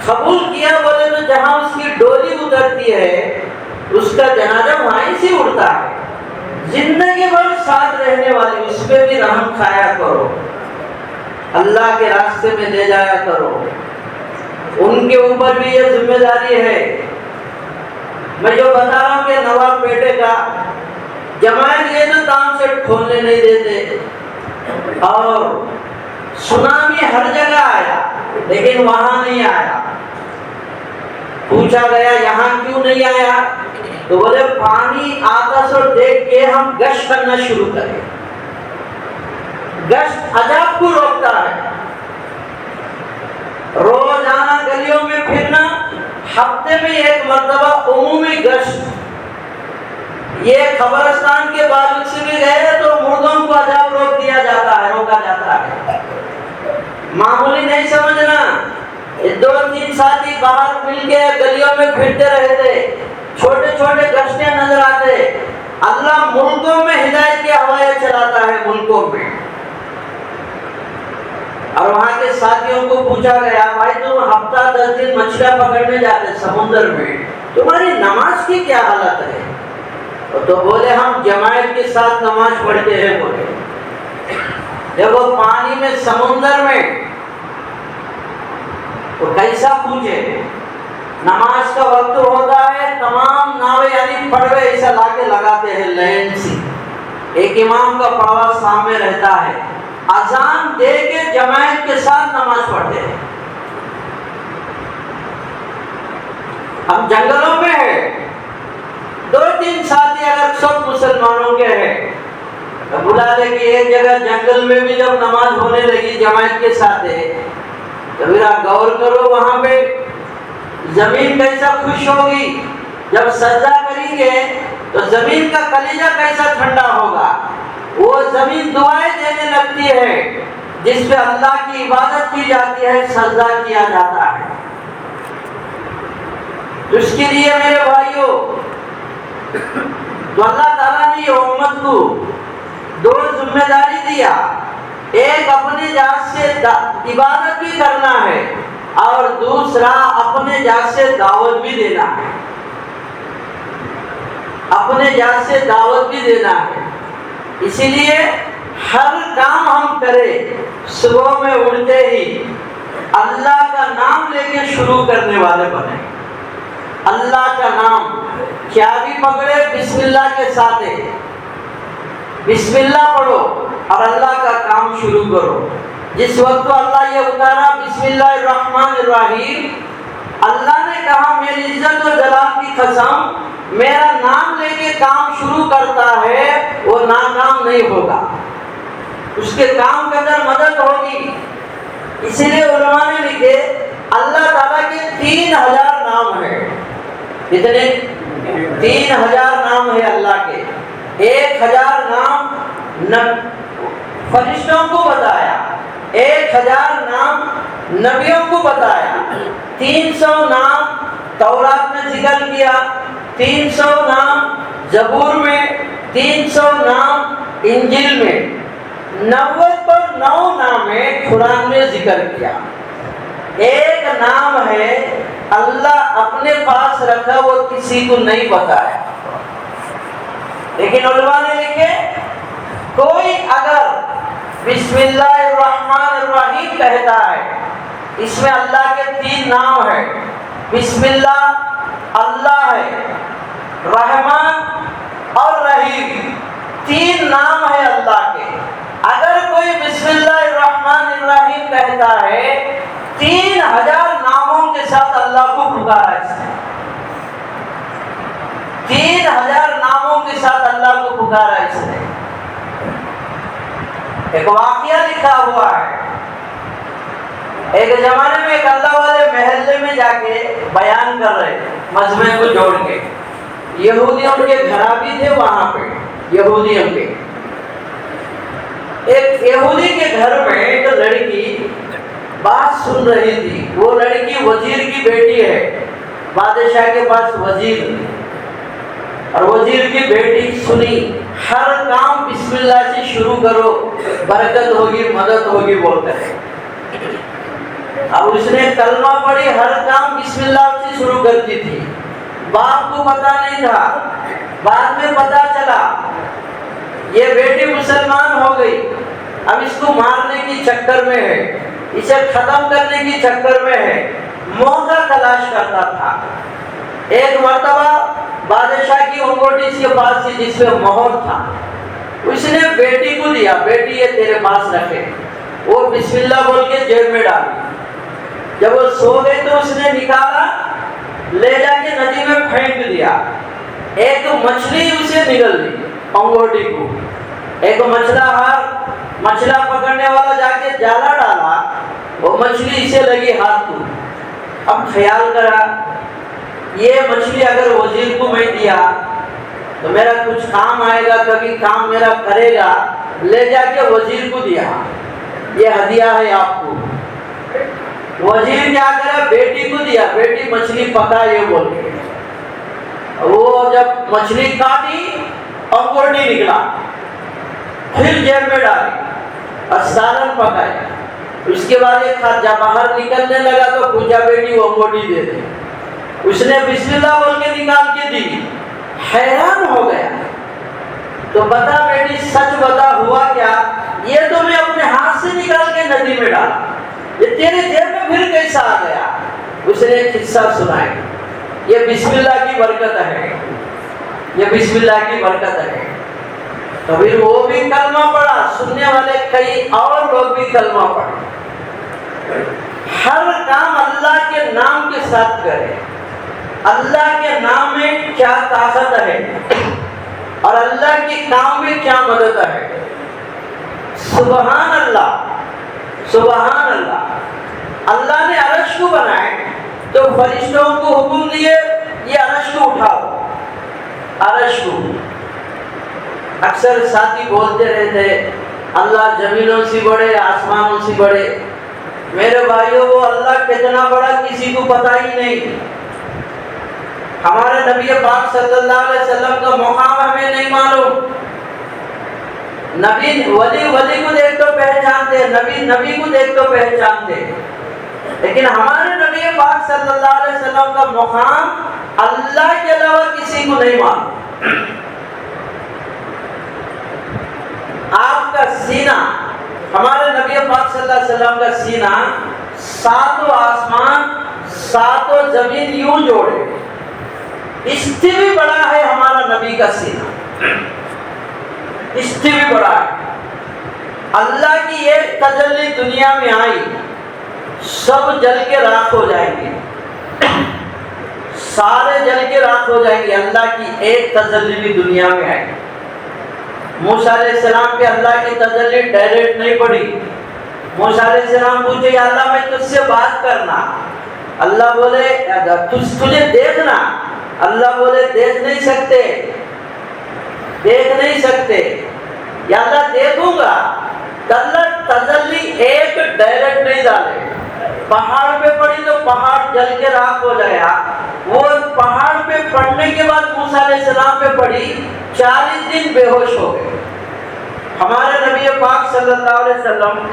قبول کیا بولے تو جہاں اس کی ڈولی اترتی ہے اس کا جنازہ وہیں سے اڑتا ہے۔ زندگی بھر ساتھ رہنے والی اس پہ بھی رحم کھایا کرو۔ اللہ کے راستے میں لے جایا کرو، ان کے اوپر بھی یہ ذمہ داری ہے۔ میں جو بتا رہا ہوں کہ نواب پیٹے کا جماعت یہ تو تام سے کھولنے نہیں دیتے، اور سونامی ہر جگہ آیا لیکن وہاں نہیں آیا۔ پوچھا گیا یہاں کیوں نہیں آیا، تو بولے پانی آتا سو دیکھ کے ہم گشت کرنا شروع کریں۔ گشت عذاب کو روکتا ہے، روزانہ گلیوں میں پھرنا، ہفتے میں ایک مرتبہ عمومی گشت۔ یہ قبرستان کے باجو سے بھی گئے تو مردوں کو عذاب روک دیا جاتا ہے، روکا جاتا ہے۔ معمولی نہیں سمجھنا، 2-3 ساتھی باہر مل کے گلیوں میں پھرتے رہتے، چھوٹے چھوٹے گشتے نظر آتے۔ اللہ ملکوں میں ہدایت کی ہوائیں چلاتا ہے، ملکوں میں۔ اور وہاں کے ساتھیوں کو پوچھا گیا بھائی تم ہفتہ 10 دن مچھلیاں پکڑنے جاتے سمندر میں، تمہاری نماز کی کیا حالت ہے؟ تو بولے ہم جماعت کے ساتھ نماز پڑھتے ہیں۔ بولے دیکھو پانی میں، سمندر میں، تو کیسا پوچھے؟ نماز کا وقت ہوتا ہے، تمام ناوے یعنی پڑوے ایسا لا کے لگاتے ہیں لائن سے، ایک امام کا پڑوا سامنے رہتا ہے، اذان دے کے جماعت کے ساتھ نماز پڑھتے ہیں۔ ہم جنگلوں میں ہیں، 2-3 ساتھی اگر سب مسلمانوں کے ہیں تو بلا دے کہ ایک جگہ جنگل میں بھی جب نماز ہونے لگی جماعت کے ساتھ ہے، تو میرا غور کرو وہاں پہ زمین کیسا خوش ہوگی۔ جب سجدہ کریں گے تو زمین کا کلیجہ کیسا ٹھنڈا ہوگا۔ وہ زمین دعائیں دینے لگتی ہے، جس پہ اللہ کی عبادت کی جاتی ہے، سجدہ کیا جاتا ہے۔ تو اس کے لیے میرے بھائیوں، تو اللہ تعالیٰ نے یہ امت کو 2 ذمہ داری دیا، ایک اپنی ذات سے عبادت بھی کرنا ہے، اور دوسرا اپنے ذات سے دعوت بھی دینا ہے، اپنے ذات سے دعوت بھی دینا ہے۔ اسی لیے ہر کام ہم کریں، صبح میں اٹھتے ہی اللہ کا نام لے کے شروع کرنے والے بنیں۔ اللہ کا نام کیا بھی پکڑے، بسم اللہ کے ساتھ ہے، بسم اللہ پڑھو اور اللہ کا کام شروع کرو۔ جس وقت تو اللہ یہ اتارا بسم اللہ الرحمن الرحیم، اللہ نے کہا میری عزت و جلال کی قسم، میرا نام لے کے کام شروع کرتا ہے وہ ناکام نہیں ہوگا، اس کے کام کے اندر مدد ہوگی۔ اسی لیے علماء نے لکھے اللہ تعالیٰ کے 3000 نام ہیں۔ کتنے؟ 3000 نام ہے اللہ کے۔ 1000 نام فرشتوں کو بتایا، 1000 نام نبیوں کو بتایا، 300 نام تورات میں ذکر کیا، 300 نام زبور میں، 300 نام انجیل میں، 9 نام ہے قرآن میں ذکر کیا۔ ایک نام ہے اللہ اپنے پاس رکھا، وہ کسی کو نہیں بتایا، لیکن علماء نے لکھے کوئی اگر بسم اللہ الرحمن الرحیم کہتا ہے، اس میں اللہ کے 3 نام ہیں، بسم اللہ اللہ ہے، رحمان اور رحیم 3 نام ہے اللہ کے۔ اگر کوئی بسم اللہ الرحمن الرحیم کہتا ہے، 3000 ناموں کے ساتھ اللہ کو پکارا اس نے، 3000 ناموں کے ساتھ اللہ کو پکارا اس نے۔ ایک واقعہ لکھا ہوا ہے، ایک زمانے میں ایک اللہ والے محلے میں جا کے بیان کر رہے مجمع کو جوڑ کے، یہودیوں کے گھر بھی تھے وہاں پہ، یہودیوں کے ایک یہودی کے گھر میں ایک لڑکی بات سن رہی تھی۔ وہ لڑکی وزیر کی بیٹی ہے، بادشاہ کے پاس وزیر، اور وزیر کی بیٹی سنی ہر کام بسم اللہ سے شروع کرو، برکت ہوگی، مدد ہوگی بولتے ہیں۔ اب اس نے کلمہ پڑھی، ہر کام بسم اللہ سے شروع کرتی تھی۔ باپ کو پتا نہیں تھا، بعد میں پتا چلا یہ بیٹی مسلمان ہو گئی، اب اس کو مارنے کی چکر میں ہے، اسے ختم کرنے کی چکر میں ہے، موقع تلاش کرتا تھا۔ ایک مرتبہ بادشاہ کی انگوٹھی اس کے پاس تھی جس میں مہر تھا، اس نے بیٹی کو دیا، بیٹی یہ تیرے پاس رکھے۔ وہ بسم اللہ بول کے جیب میں ڈالی۔ جب وہ سو گئے تو اس نے نکالا، لے جا کے ندی میں پھینک دیا۔ ایک مچھلی اسے نگل لی انگوٹھی کو، ایک مچھلا پکڑنے والا جا کے جالا ڈالا، وہ مچھلی اسے لگی ہاتھ کو۔ اب خیال کرا یہ مچھلی اگر وزیر کو میں دیا تو میرا کچھ کام آئے گا، کبھی کام میرا کرے گا، لے جا کے وزیر کو دیا، یہ ہدیہ ہے آپ کو۔ وزیر کیا کرا، بیٹی کو دیا، بیٹی مچھلی پکا یہ بول کے۔ وہ جب مچھلی کاٹی انگوٹھی نکلا، پھر جیب میں ڈالی اور سالن پکایا۔ اس کے بعد ایک جب باہر نکلنے لگا تو پوچھا بیٹی وہ انگوٹھی دے دے۔ اس نے بسم اللہ بول کے نکال کے دی، حیران ہو گیا۔ تو بتا بیٹی سچ بتا ہوا کیا؟ یہ تو میں اپنے ہاتھ سے نکال کے ندی میں ڈالا، یہ تیرے جیب میں پھر کیسا آ گیا؟ اس نے ایک قصہ سنایا، یہ بسم اللہ کی برکت ہے، یہ بسم اللہ کی برکت ہے۔ تو پھر وہ بھی کلمہ پڑھا، سننے والے کئی اور لوگ بھی کلمہ پڑھے۔ ہر کام اللہ کے نام کے ساتھ کرے۔ اللہ کے نام میں کیا طاقت ہے اور اللہ کے کام میں کیا مدد ہے۔ سبحان اللہ، سبحان اللہ۔ اللہ نے عرش کو بنائے تو فرشتوں کو حکم دیے یہ عرش کو اٹھاؤ، عرش کو۔ اکثر ساتھی بولتے رہتے اللہ زمینوں سے بڑے، آسمانوں سے بڑے۔ میرے بھائیوں وہ اللہ کتنا بڑا کسی کو پتہ ہی نہیں۔ ہمارے نبی پاک صلی اللہ علیہ وسلم کا مقام ہمیں نہیں معلوم۔ نبی ولی کو دیکھ تو پہچانتے، نبی کو دیکھ تو پہچانتے، لیکن ہمارے نبی پاک صلی اللہ علیہ وسلم کا مقام اللہ کے علاوہ کسی کو نہیں معلوم۔ آپ کا سینہ، ہمارے نبی پاک صلی اللہ علیہ وسلم کا سینہ ساتوں آسمان ساتوں زمین یوں جوڑے، اس سے بھی بڑا ہے ہمارا نبی کا سینہ، اس سے بھی بڑا ہے۔ اللہ کی ایک تجلی دنیا میں آئی، سب جل کے راکھ ہو جائیں گے، سارے جل کے راکھ ہو جائیں گے۔ اللہ کی ایک تجلی بھی دنیا میں آئی۔ موسیٰ علیہ السلام پہ اللہ کی تجلی ڈائریکٹ نہیں پڑی۔ موسیٰ علیہ السلام پوچھے یا اللہ میں تجھ سے بات کرنا، اللہ بولے تجھے دیکھنا، اللہ بولے دیکھ نہیں سکتے، دیکھ نہیں سکتے، یا اللہ دیکھوں گا۔ اللہ تجلی ایک ڈائریکٹ نہیں ڈالے۔ پہاڑ پہ پڑی تو پہاڑ جل کے راکھ ہو جائے۔ وہ پہاڑ پہ پڑنے کے بعد موسیٰ علیہ السلام پہ پڑی، 40 دن بے ہوش ہو گئے۔ ہمارے نبی پاک صلی اللہ علیہ وسلم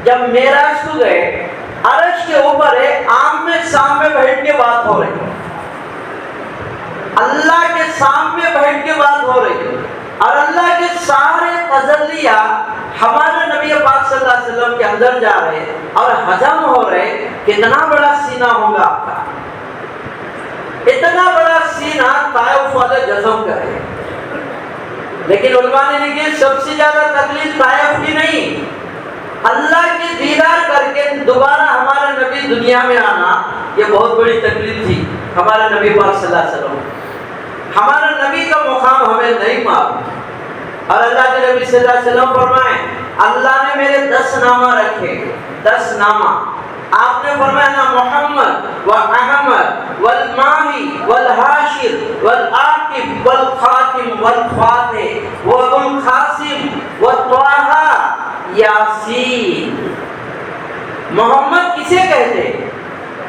جب معراج کو گئے، عرش کے اوپر ہے، آمنے سامنے بیٹھ کے بات ہو رہی، اللہ کے سامنے بیٹھ کے بات ہو رہی، اور اللہ کے سارے تجلیہ ہمارے نبی پاک صلی اللہ علیہ وسلم کے اندر جا رہے اور ہضم ہو رہے۔ کتنا بڑا سینہ ہوگا آپ کا، اتنا بڑا سینہ طائف والے جذب کرے۔ لیکن علماء نے لکھی سب سے زیادہ تکلیف طائف کی نہیں، اللہ کی دیدار کر کے دوبارہ ہمارے نبی دنیا میں آنا، یہ بہت بڑی تکلیف تھی ہمارے نبی پاک صلی اللہ علیہ وسلم۔ ہمارے نبی کا مقام ہمیں نہیں معلوم، اور اللہ کے نبی صلی اللہ علیہ وسلم فرمائیں اللہ نے میرے 10 نامہ رکھے، 10 نامہ۔ آپ نے فرمایا نا محمد و احمد والماہی والحاشر والعاقب والخاتم والفاتح والقاسم والطاہا یاسین۔ محمد کسے کہتے؟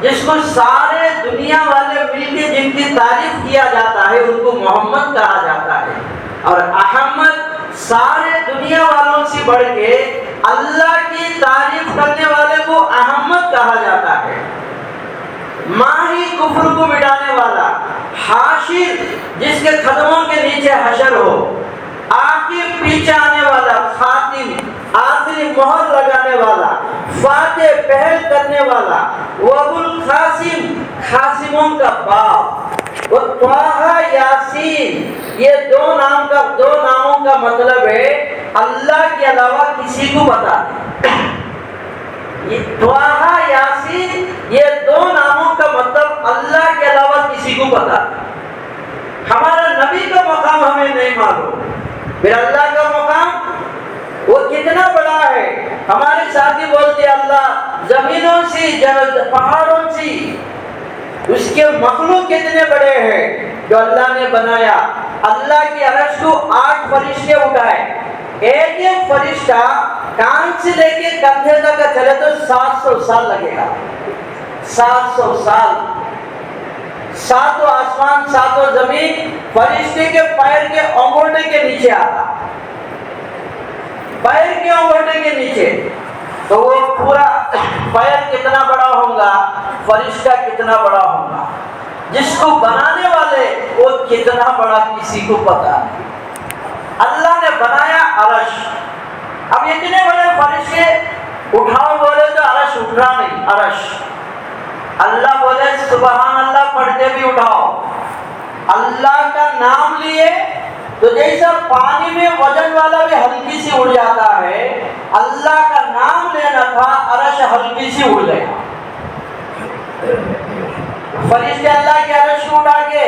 جس کو سارے دنیا والے مل کے جن کی تعریف کیا جاتا ہے ان کو محمد کہا جاتا ہے، اور احمد سارے دنیا والوں سے بڑھ کے اللہ کی تعریف کرنے والے کو احمد کہا جاتا ہے۔ ماہی کفر کو مٹانے والا، حاشر جس کے قدموں کے نیچے حشر ہو، عاقب پیچھے آنے والا، خاتم آخری سے پہل کرنے والا، وہ ابو القاسم قاسموں کا باپ، وہ طٰہٰ یاسین، یہ دو ناموں کا مطلب ہے اللہ کے علاوہ کسی کو پتا نہیں۔ یہ طٰہٰ یاسین، یہ دو ناموں کا مطلب اللہ کے علاوہ کسی کو پتا نہیں۔ ہمارا نبی کا مقام ہمیں نہیں معلوم، پھر اللہ کا مقام وہ کتنا بڑا ہے۔ ہمارے ساتھی بولتے اللہ زمینوں سے، پہاڑوں سے، اس کے مخلوق کتنے بڑے ہیں جو اللہ نے بنایا۔ اللہ کی عرش کو 8 فرشتے اٹھائے، ایک ایک فرشتہ کان سے لے کے کندھے تک چلے تو 700 سال لگے گا۔ 700 سال، 7 آسمان 7 زمین فرشتے کے پیر کے انگوٹھے کے نیچے آتا، پیر کے انگوٹھے کے نیچے، تو وہ پورا پیر کتنا بڑا ہوگا، فرشتہ کتنا بڑا ہوگا، جس کو بنانے والے وہ کتنا بڑا کسی کو پتا نہیں۔ اللہ نے بنایا عرش، اب اتنے بڑے فرشتے اٹھاؤ بولے تو عرش اٹھا نہیں، عرش اللہ بولے سبحان اللہ پڑھتے بھی اٹھاؤ، اللہ کا نام لیے تو جیسا پانی میں وزن والا بھی ہلکی سی اڑ جاتا ہے، اللہ کا نام لینا تھا، عرش ہلکی سی اڑ گیا۔ فرشتے اللہ کے عرش کو اٹھا کے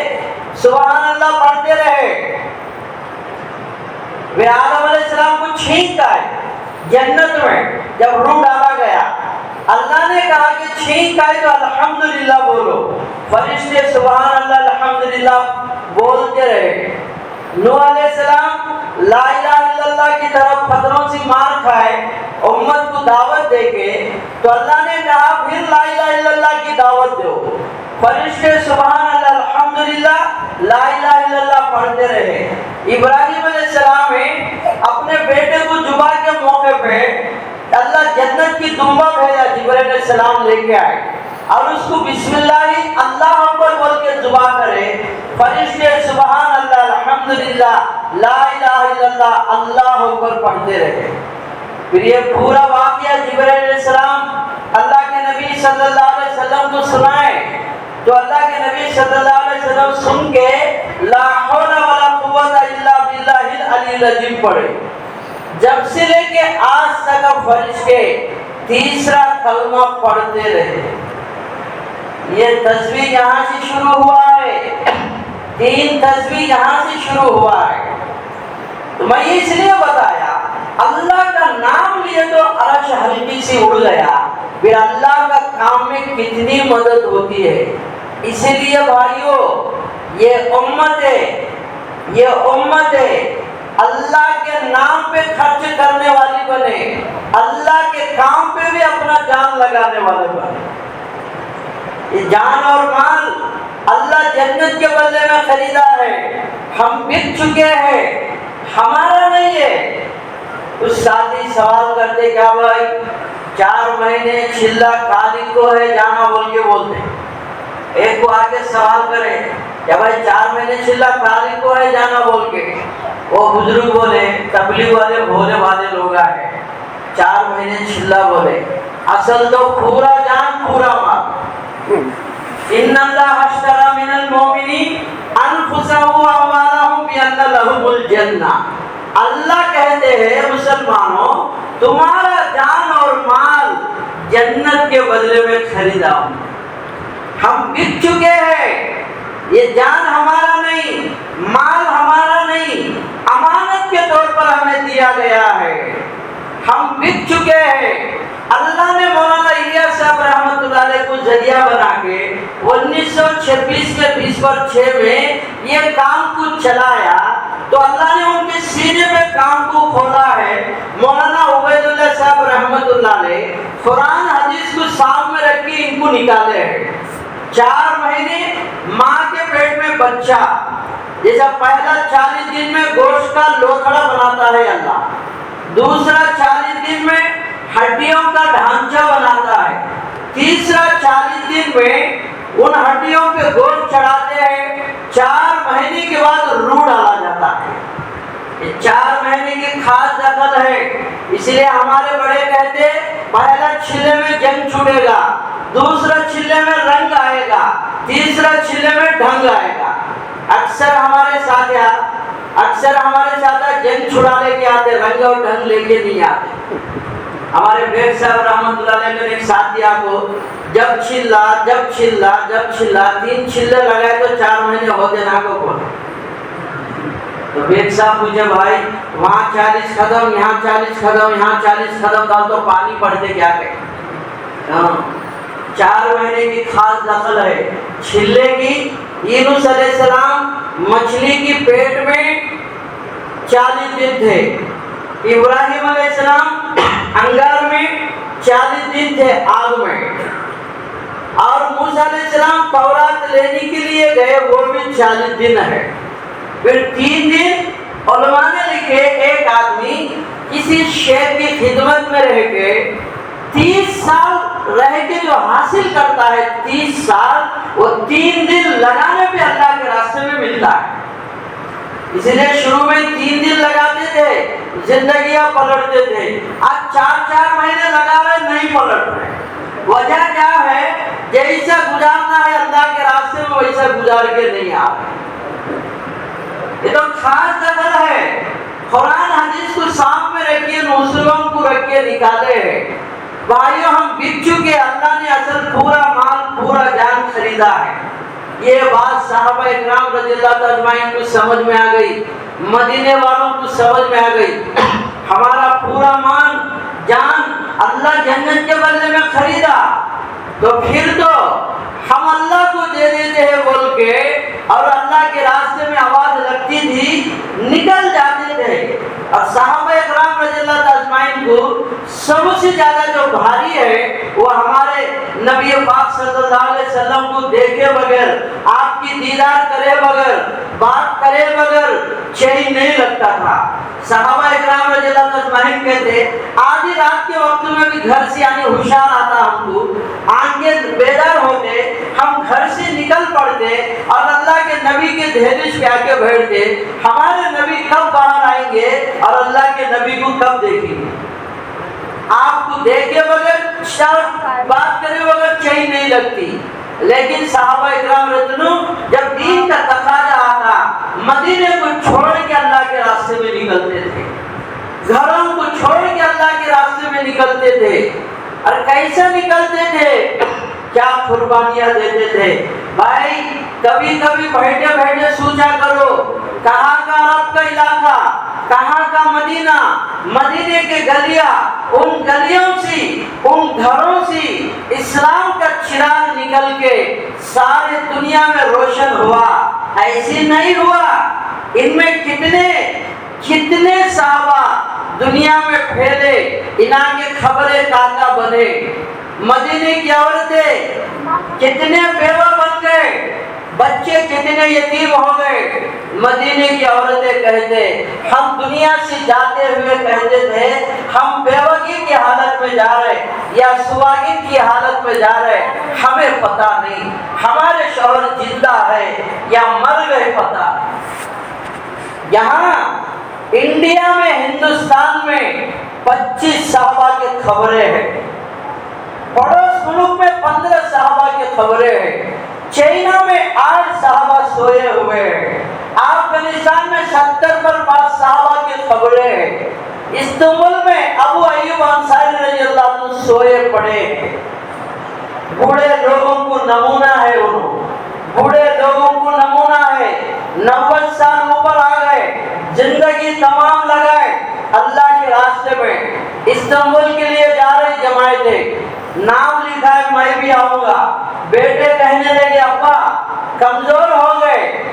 سبحان اللہ پڑھتے رہے۔ وہ آدم علیہ السلام کو چھینک آئے جنت میں، جب روح ڈالا گیا اللہ نے کہا کہ چھینک آئے تو الحمدللہ بولو، فرشتے سبحان اللہ الحمدللہ بولتے رہے۔ نوح علیہ السلام لا الہ الا اللہ کی طرف پتھروں سے مار کھائے امت کو دعوت دے کے، تو اللہ نے کہا پھر لا الہ الا اللہ کی دعوت دو، فرشتے سبحان اللہ الحمدللہ لا الہ الا اللہ پڑھتے رہے۔ ابراہیم علیہ السلام اپنے بیٹے کو ذبح کے موقع پہ اللہ جنت کی دمبا بھیجا، جبرائیل علیہ السلام لے کے آئے اور اس کو بسم اللہ اللہ اکبر بول کے ذبح کرے، فرشتے سبحان اللہ الحمدللہ لا الہ الا اللہ اللہ اکبر پڑھتے رہے۔ پھر یہ پورا واقعہ جبرائیل علیہ السلام اللہ کے نبی صلی اللہ علیہ وسلم کو سنائے، تو اللہ کے نبی صلی اللہ علیہ وسلم سن کے لا حول ولا قوت الا باللہ العلی العظیم پڑھے۔ جب سے لے کے آج تک فرشتے تیسرا کلمہ پڑھتے رہے۔ یہ تسبیح یہاں سے شروع ہوا ہے، 3 تسبیح یہاں سے شروع ہوا ہے۔ تو میں اس لیے بتایا اللہ کا نام لیے تو عرش ہلکی سے اڑ گیا، پھر اللہ کا کام میں کتنی مدد ہوتی ہے۔ اسی لیے بھائیو یہ امت ہے اللہ کے نام پہ خرچ کرنے والی بنے، اللہ کے کام پہ بھی اپنا جان لگانے والے بنے۔ یہ جان اور مال اللہ جنت کے بدلے میں خریدا ہے، ہم بک چکے ہیں، ہمارا نہیں ہے۔ کچھ ساتھی سوال کرتے کیا بھائی 4 مہینے چلہ خالق کو ہے جانا بول کے بولتے، ایک کو آگے سوال کرے کیا بھائی 4 مہینے چلہ خالق کو ہے جانا بول کے، وہ بزرگ بولے تبلیغ والے بھولے والے لوگ آئے 4 مہینے چلہ بولے، اصل تو پورا جان پورا مال۔ ان اللہ اشتری من المؤمنین انفسهم واموالهم بان لهم الجنہ، اللہ کہتے ہیں مسلمانوں تمہارا جان اور مال جنت کے بدلے میں خریدا ہوں۔ ہم بک چکے ہیں، یہ جان ہمارا نہیں، مال ہمارا نہیں، امانت کے طور پر ہمیں دیا گیا ہے، ہم بک چکے ہیں۔ اللہ نے مولانا الیاس صاحب رحمۃ اللہ علیہ کو ذریعہ بنا کے 1926 کے 20/6 میں یہ کام کو چلایا، تو اللہ نے ان کے سینے پہ کام کو کھولا ہے۔ مولانا عبید اللہ صاحب رحمۃ اللہ علیہ قرآن حدیث کو سامنے رکھ کے ان کو نکالے ہیں۔ 4 مہینے ماں کے پیٹ میں بچہ، جیسا پہلا 40 دن میں گوشت کا لوتھڑا بناتا ہے اللہ، دوسرا 40 دن میں ہڈیوں کا ڈھانچہ بناتا ہے، تیسرا 40 دن میں ان ہڈیوں پہ گوشت چڑھاتے ہیں، 4 مہینے کے بعد روح ڈالا جاتا ہے۔ یہ 4 مہینے کی خاص دخل ہے، اس لیے ہمارے بڑے کہتے پہلا چھلے میں جنگ چھوٹے گا، دوسرا چھلے میں رنگ آئے گا، تیسرا چھلے میں ڈھنگ آئے گا۔ اکثر ہمارے ساتھ جنگ چھڑانے کے آتے، رنگ اور ڈھنگ لے کے نہیں آتے۔ ہمارے بیگ صاحب رحمت اللہ علیہ نے ایک ساتھیہ کو جب چھلا 3 چھلے لگائے تو 4 مہینے ہوتے نہ کو کون۔ تو بیگ صاحب مجھے بھائی وہاں 40 قدم، یہاں 40 قدم، یہاں 40 قدم ڈال تو پانی پڑتے کیا کہیں۔ 4 مہینے کی خاص دخل ہے چھلے کی۔ یونس علیہ السلام مچھلی کی پیٹ میں 40 دن تھے، ابراہیم علیہ السلام انگار میں 40 دن تھے آگ میں، اور موسیٰ علیہ السلام تورات لینے کے لیے گئے، وہ بھی 40 دن ہے۔ پھر 3 دن علماء نے لکھے ایک آدمی کسی شیخ کی خدمت میں رہ کے 30 سال رہ کے جو حاصل کرتا ہے 30 سال، وہ 3 دن لگانے پہ اللہ کے راستے میں ملتا ہے۔ اسی لیے شروع میں 3 دن لگاتے تھے، زندگیاں پلٹتے تھے۔ آج 4 مہینے لگا رہے نہیں پلٹ رہے۔ وجہ کیا ہے؟ جیسا گزارنا ہے اللہ کے راستے میں ویسا گزار کے نہیں آ رہے۔ یہ تو خاص دخل ہے۔ قرآن حدیث کو سامنے رکھیے، مسلموں کو رکھیے، نکالے ہیں۔ بھائیو ہم بک چکے، اللہ نے اصل پورا مال پورا جان خریدا ہے۔ یہ بات صحابہ اکرام رضی اللہ تعالیٰ اجمعین کو سمجھ میں آ گئی، مدینے والوں کو سمجھ میں آ گئی۔ ہمارا پورا مال جان اللہ جنت کے بدلے میں خریدا، تو پھر تو ہم اللہ کو دے دیتے ہیں بول کے، اور اللہ کے راستے میں آواز لگتی تھی نکل جاتے تھے۔ اور صحابہ اکرام رضی اللہ تعالیٰ اجمعین کو سب سے زیادہ جو بھاری ہے وہ ہمارے نبی پاک صلی اللہ علیہ وسلم کو دیکھے بغیر، آپ کی دیدار کرے بغیر، بات کرے بغیر چین نہیں لگتا تھا۔ صحابہ اکرام رضی اللہ تعالیٰ اجمعین کہتے آدھی رات کے وقت میں بھی گھر سے یعنی ہوشیار آتا، ہم کو آنکھیں بیدار ہوتے، ہم گھر سے نکل پڑتے اور اللہ کے نبی کے دہلیز پہ آ کے بیٹھتے۔ ہمارے نبی کب باہر آئیں گے اور اللہ کے نبی کو کب دیکھیں گے؟ آپ کو دیکھے بغیر بات کرے بغیر چین نہیں لگتی۔ لیکن صحابہ اکرام رضی جب دین کا تقاضا آتا مدینے کو چھوڑ کے اللہ کے راستے میں نکلتے تھے، گھروں کو چھوڑ کے اللہ کے راستے میں نکلتے تھے۔ اور کیسے نکلتے تھے؟ کیا قربانیاں دیتے تھے؟ بھائی کبھی کبھی بیٹھے بیٹھے سوچا کرو، کہاں کا عرب کا علاقہ، کہاں کا مدینہ، مدینے کے گلیاں، ان گلیوں سے، ان گھروں سے اسلام کا چراغ نکل کے سارے دنیا میں روشن ہوا۔ ایسی نہیں ہوا۔ ان میں کتنے صحابہ دنیا میں پھیلے، انہاں کے خبریں کاکا بنے۔ مدینے کی عورتیں کتنے بیوہ بن گئے، بچے کتنے یتیم ہو گئے۔ مدینے کی عورتیں کہتے ہم دنیا سے جاتے ہوئے کہتے تھے ہم بیوگی کی حالت میں جا رہے یا سواگی کی حالت میں جا رہے، ہمیں پتہ نہیں ہمارے شوہر زندہ ہے یا مر گئے، پتہ نہیں۔ یہاں انڈیا میں، ہندوستان میں 25 صحابہ کی خبریں ہیں، پڑوس ملک میں 15 صحابہ کی خبریں ہیں، چائنا میں 8 صحابہ سوئے ہوئے ہیں، افغانستان میں 70 پر 5 صحابہ کی خبریں ہیں، استنبول میں ابو ایوب انصاری رضی اللہ عنہ سوئے پڑے ہیں۔ بوڑھے لوگوں کو نمونہ ہے، بوڑھے لوگوں کو نمونہ ہے، 90 سال اوپر آ گئے، زندگی تمام لگائے اللہ کے راستے میں۔ استنبول کے لیے جا رہی جماعتیں، نام لکھا ہے میں بھی آؤں گا۔ بیٹے کہنے لگے ابا کمزور ہو گئے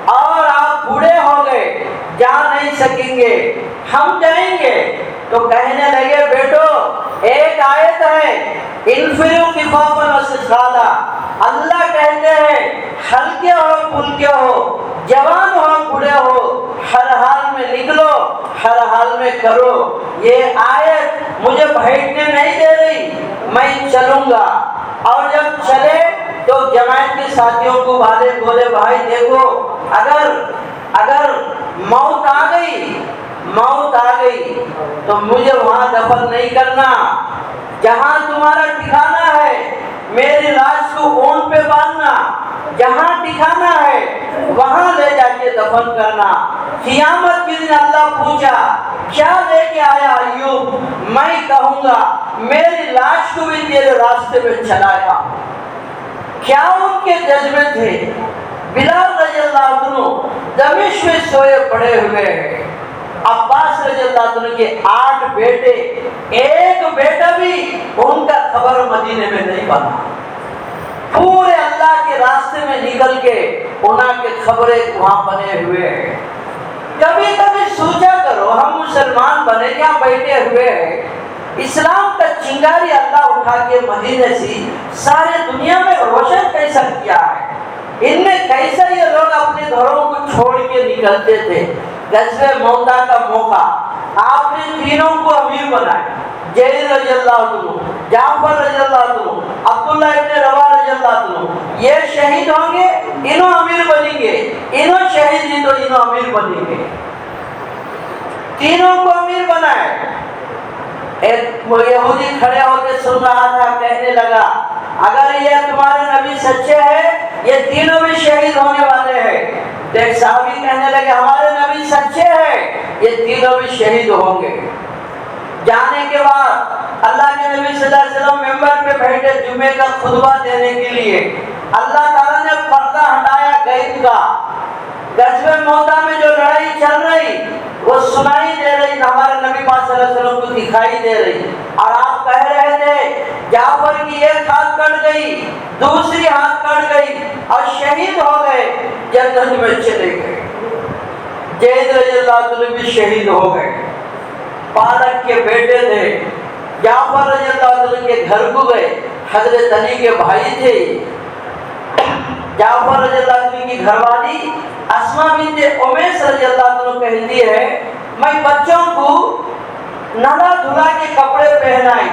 اور آپ بوڑھے ہو گئے، جا نہیں سکیں گے، ہم جائیں گے۔ تو کہنے لگے بیٹو ایک آیت ہے انفروا خفافا وثقالا، اللہ کہتے ہیں ہلکے ہو پھلکے ہو، جوان ہو بوڑھے ہو، ہر حال میں نکلو، ہر حال میں کرو۔ یہ آیت مجھے بیٹھنے نہیں دے رہی، میں چلوں گا۔ اور جب چلے تو جماعت کے ساتھیوں کو بولے بھائی دیکھو اگر موت آ گئی تو مجھے وہاں دفن نہیں کرنا، جہاں تمہارا ٹھکانا ہے میری لاش کو اونٹ پہ باندھنا، جہاں ٹھکانا ہے وہاں لے جا کے دفن کرنا۔ قیامت کے دن اللہ پوچھا کیا لے کے آیا ایوب؟ میں کہوں گا میری لاش کو بھی تیرے راستے میں چلایا۔ کیا ان کے جذبے تھے! بلال رضی اللہ عنہ دمشق میں سوئے پڑے ہوئے ہیں۔ عباس رضی اللہ عنہ کے 8 بیٹے، ایک بیٹا بھی ان کا خبر مدینے میں نہیں بنا۔ پورے اللہ کے راستے میں نکل کے انہاں کے خبریں وہاں بنے ہوئے ہیں۔ کبھی کبھی سوچا کرو ہم مسلمان بنے یا بیٹھے ہوئے ہیں، اسلام کا چنگاری اللہ اٹھا کے مدینے سے سارے دنیا میں روشن کیسا کیا ہے۔ ان میں کیسا یہ لوگ اپنے گھروں کو چھوڑ کے نکلتے تھے۔ غزوہ موتا کا موقع آپ نے تینوں کو امیر بنایا، زید رضی اللہ عنہ، جعفر رضی اللہ عنہ، عبداللہ ابن رواحہ رضی اللہ عنہ، یہ شہید ہوں گے انہوں امیر بنیں گے، انہوں شہید ہیں تو انہوں امیر بنیں گے۔ تینوں کو امیر بنائے۔ ایک یہودی کھڑے ہو کے سن رہا تھا، کہنے لگا اگر یہ تمہارے نبی سچے ہیں یہ تینوں بھی شہید ہونے والے ہیں۔ ایک صحابی کہنے لگے ہمارے نبی سچے ہیں یہ تینوں بھی شہید ہوں گے۔ جانے کے بعد اللہ کے نبی صلی اللہ علیہ وسلم ممبر پہ بیٹھے جمعے کا خطبہ دینے کے لیے، اللہ تعالیٰ نے پردہ ہٹایا غیب کا۔ غزوہ موتا میں جو لڑائی چل رہی وہ سنائی دے رہی، ہمارے نبی پاک صلی اللہ علیہ وسلم کو دکھائی دے رہی، اور آپ کہہ رہے تھے جعفر کی ایک ہاتھ کٹ گئی، دوسری ہاتھ کٹ گئی اور شہید ہو گئے، جنت میں چلے گئے۔ زید رضی اللہ عنہ بھی شہید ہو گئے۔ پالک کے بیٹے تھے، جعفر رضی اللہ عنہ کے گھر کو گئے، حضرت علی کے بھائی تھے۔ جعفر رضی اللہ عنہ کی گھر والی اسماء بنت امیس رضی اللہ عنہ کہتی ہے میں بچوں کو نہلا دھلا کے کپڑے پہنائی،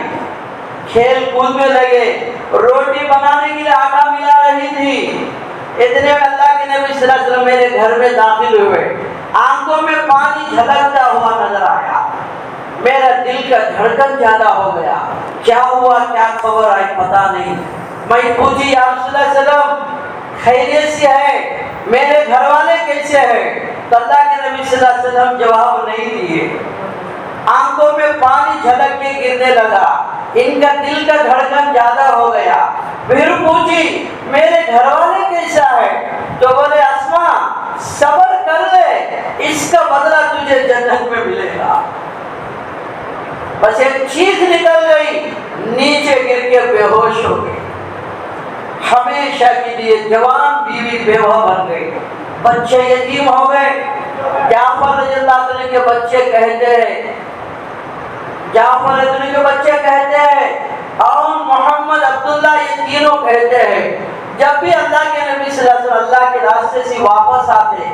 کھیل کود میں لگے، روٹی بنانے کے لیے آٹا ملا رہی تھی۔ اتنے میں اللہ کے نبی صلی اللہ علیہ وسلم میرے گھر میں داخل ہوئے، آنکھوں میں پانی جھلکتا ہوا نظر آیا، میرا دل کا دھڑکن زیادہ ہو گیا، کیا ہوا کیا خبر آئی پتہ نہیں۔ میں پوچھی یا رسول اللہ صلی اللہ علیہ وسلم خیریت سے ہے، میرے گھر والے کیسے ہیں؟ تو اللہ کے نبی صلی اللہ علیہ وسلم جواب نہیں دیے، آنکھوں میں پانی جھلک کے گرنے لگا، ان کا دل کا دھڑکن زیادہ ہو گیا۔ پھر پوچھی میرے گھر والے کیسا ہے؟ تو بولے اسماء صبر کر لے، اس کا بدلہ تجھے جنت میں ملے گا۔ بس ایک چیخ نکل گئی، نیچے گر کے بے ہوش ہو گئی۔ ہمیشہ کے لیے جوان بیوی بیوہ بن گئی، بچے یتیم ہو گئے۔ جعفر رضی اللہ عنہ کے بچے کہتے ہیں، جعفر رضی اللہ عنہ کے بچے کہتے ہیں اور محمد عبداللہ یہ تینوں کہتے ہیں جب بھی اللہ کے نبی صلی اللہ علیہ وسلم اللہ کے راستے سے واپس آتے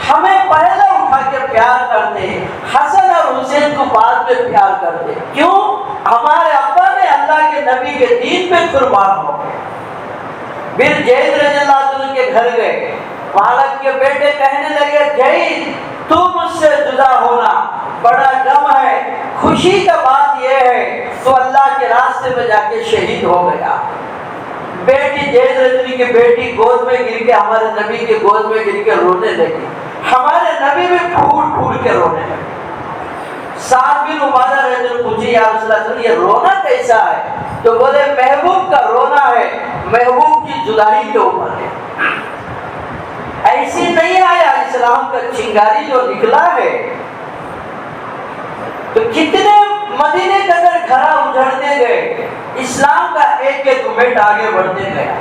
ہمیں پہلے اٹھا کے پیار کرتے، حسن اور حسین کو بعد میں پیار کرتے۔ کیوں؟ ہمارے ابا نے اللہ کے نبی کے دین پہ قربان ہو گئے۔ پھر زید رضی اللہ عنہ کے گھر گئے، مالک کے بیٹے کہنے لگے زید تو مجھ سے جدا ہونا بڑا غم ہے، خوشی کا بات یہ ہے تو اللہ کے راستے میں جا کے شہید ہو گیا۔ بیٹی زید رضی اللہ کی بیٹی گود میں گر کے ہمارے نبی کے گود میں گر کے رونے لگی، ہمارے نبی بھی پھوٹ پھوٹ کے رونے لگے۔ سعد بن عبادہ رضی اللہ عنہ پوچھی یا رسول اللہ یہ رونا کیسا ہے؟ تو بولے محبوب کا رونا ہے، محبوب کی جدائی کے اوپر ہے۔ ایسی نہیں آیا اسلام کا چنگاری جو نکلا ہے تو کتنے مدینے کے اندر گھرا اجڑتے گئے، اسلام کا ایک ایک منٹ آگے بڑھتے گیا۔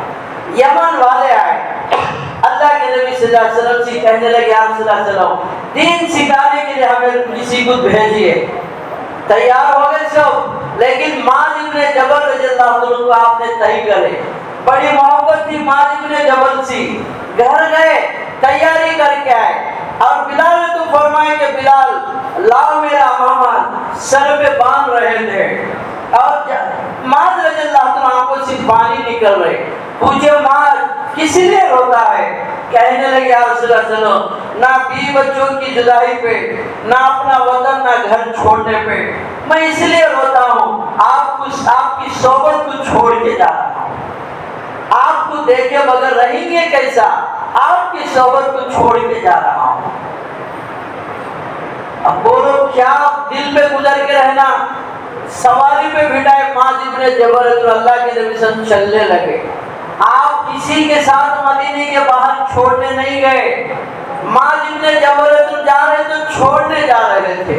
یمن والے آئے، اللہ کے نبی صلی اللہ علیہ وسلم سے کہنے لگے آپ صلی اللہ علیہ وسلم دین سکھانے کے لیے ہمیں کسی کو بھیجیے۔ تیار ہو گئے سب، لیکن معاذ ابن جبل رضی اللہ عنہ کو آپ نے طے کرے، بڑی محبت تھی معاذ ابن جبل سی، گھر گئے تیاری کر کے آئے، اور بلال نے تو فرمایا کہ بلال لاؤ میرا امامہ، سر پہ باندھ رہے تھے، اور معاذ رضی اللہ عنہ آنکھوں سے پانی نکل رہے، پوچھے معاذ کس لیے روتا ہے؟ کہنے لگے یا رسول اللہ صلی اللہ علیہ وسلم نہ بیوی بچوں کی جدائی پہ، نہ اپنا وطن، نہ گھر چھوڑنے پہ، میں اس لیے روتا ہوں آپ آپ کی صحبت کو چھوڑ کے جا رہا ہوں، آپ کو دیکھے بغیر رہیں گے کیسا، آپ کی صحبت کو چھوڑ کے جا رہا ہوں۔ اب بولو کیا دل پہ گزر کے رہنا؟ سواری پہ بٹھائے معاذ ابن جبل تو اللہ کے نبی صلی اللہ علیہ وسلم چلنے لگے۔ آپ کسی کے ساتھ مدینے کے باہر چھوڑنے نہیں گئے، معاذ ابن جبل تو جا رہے تو چھوڑنے جا رہے تھے،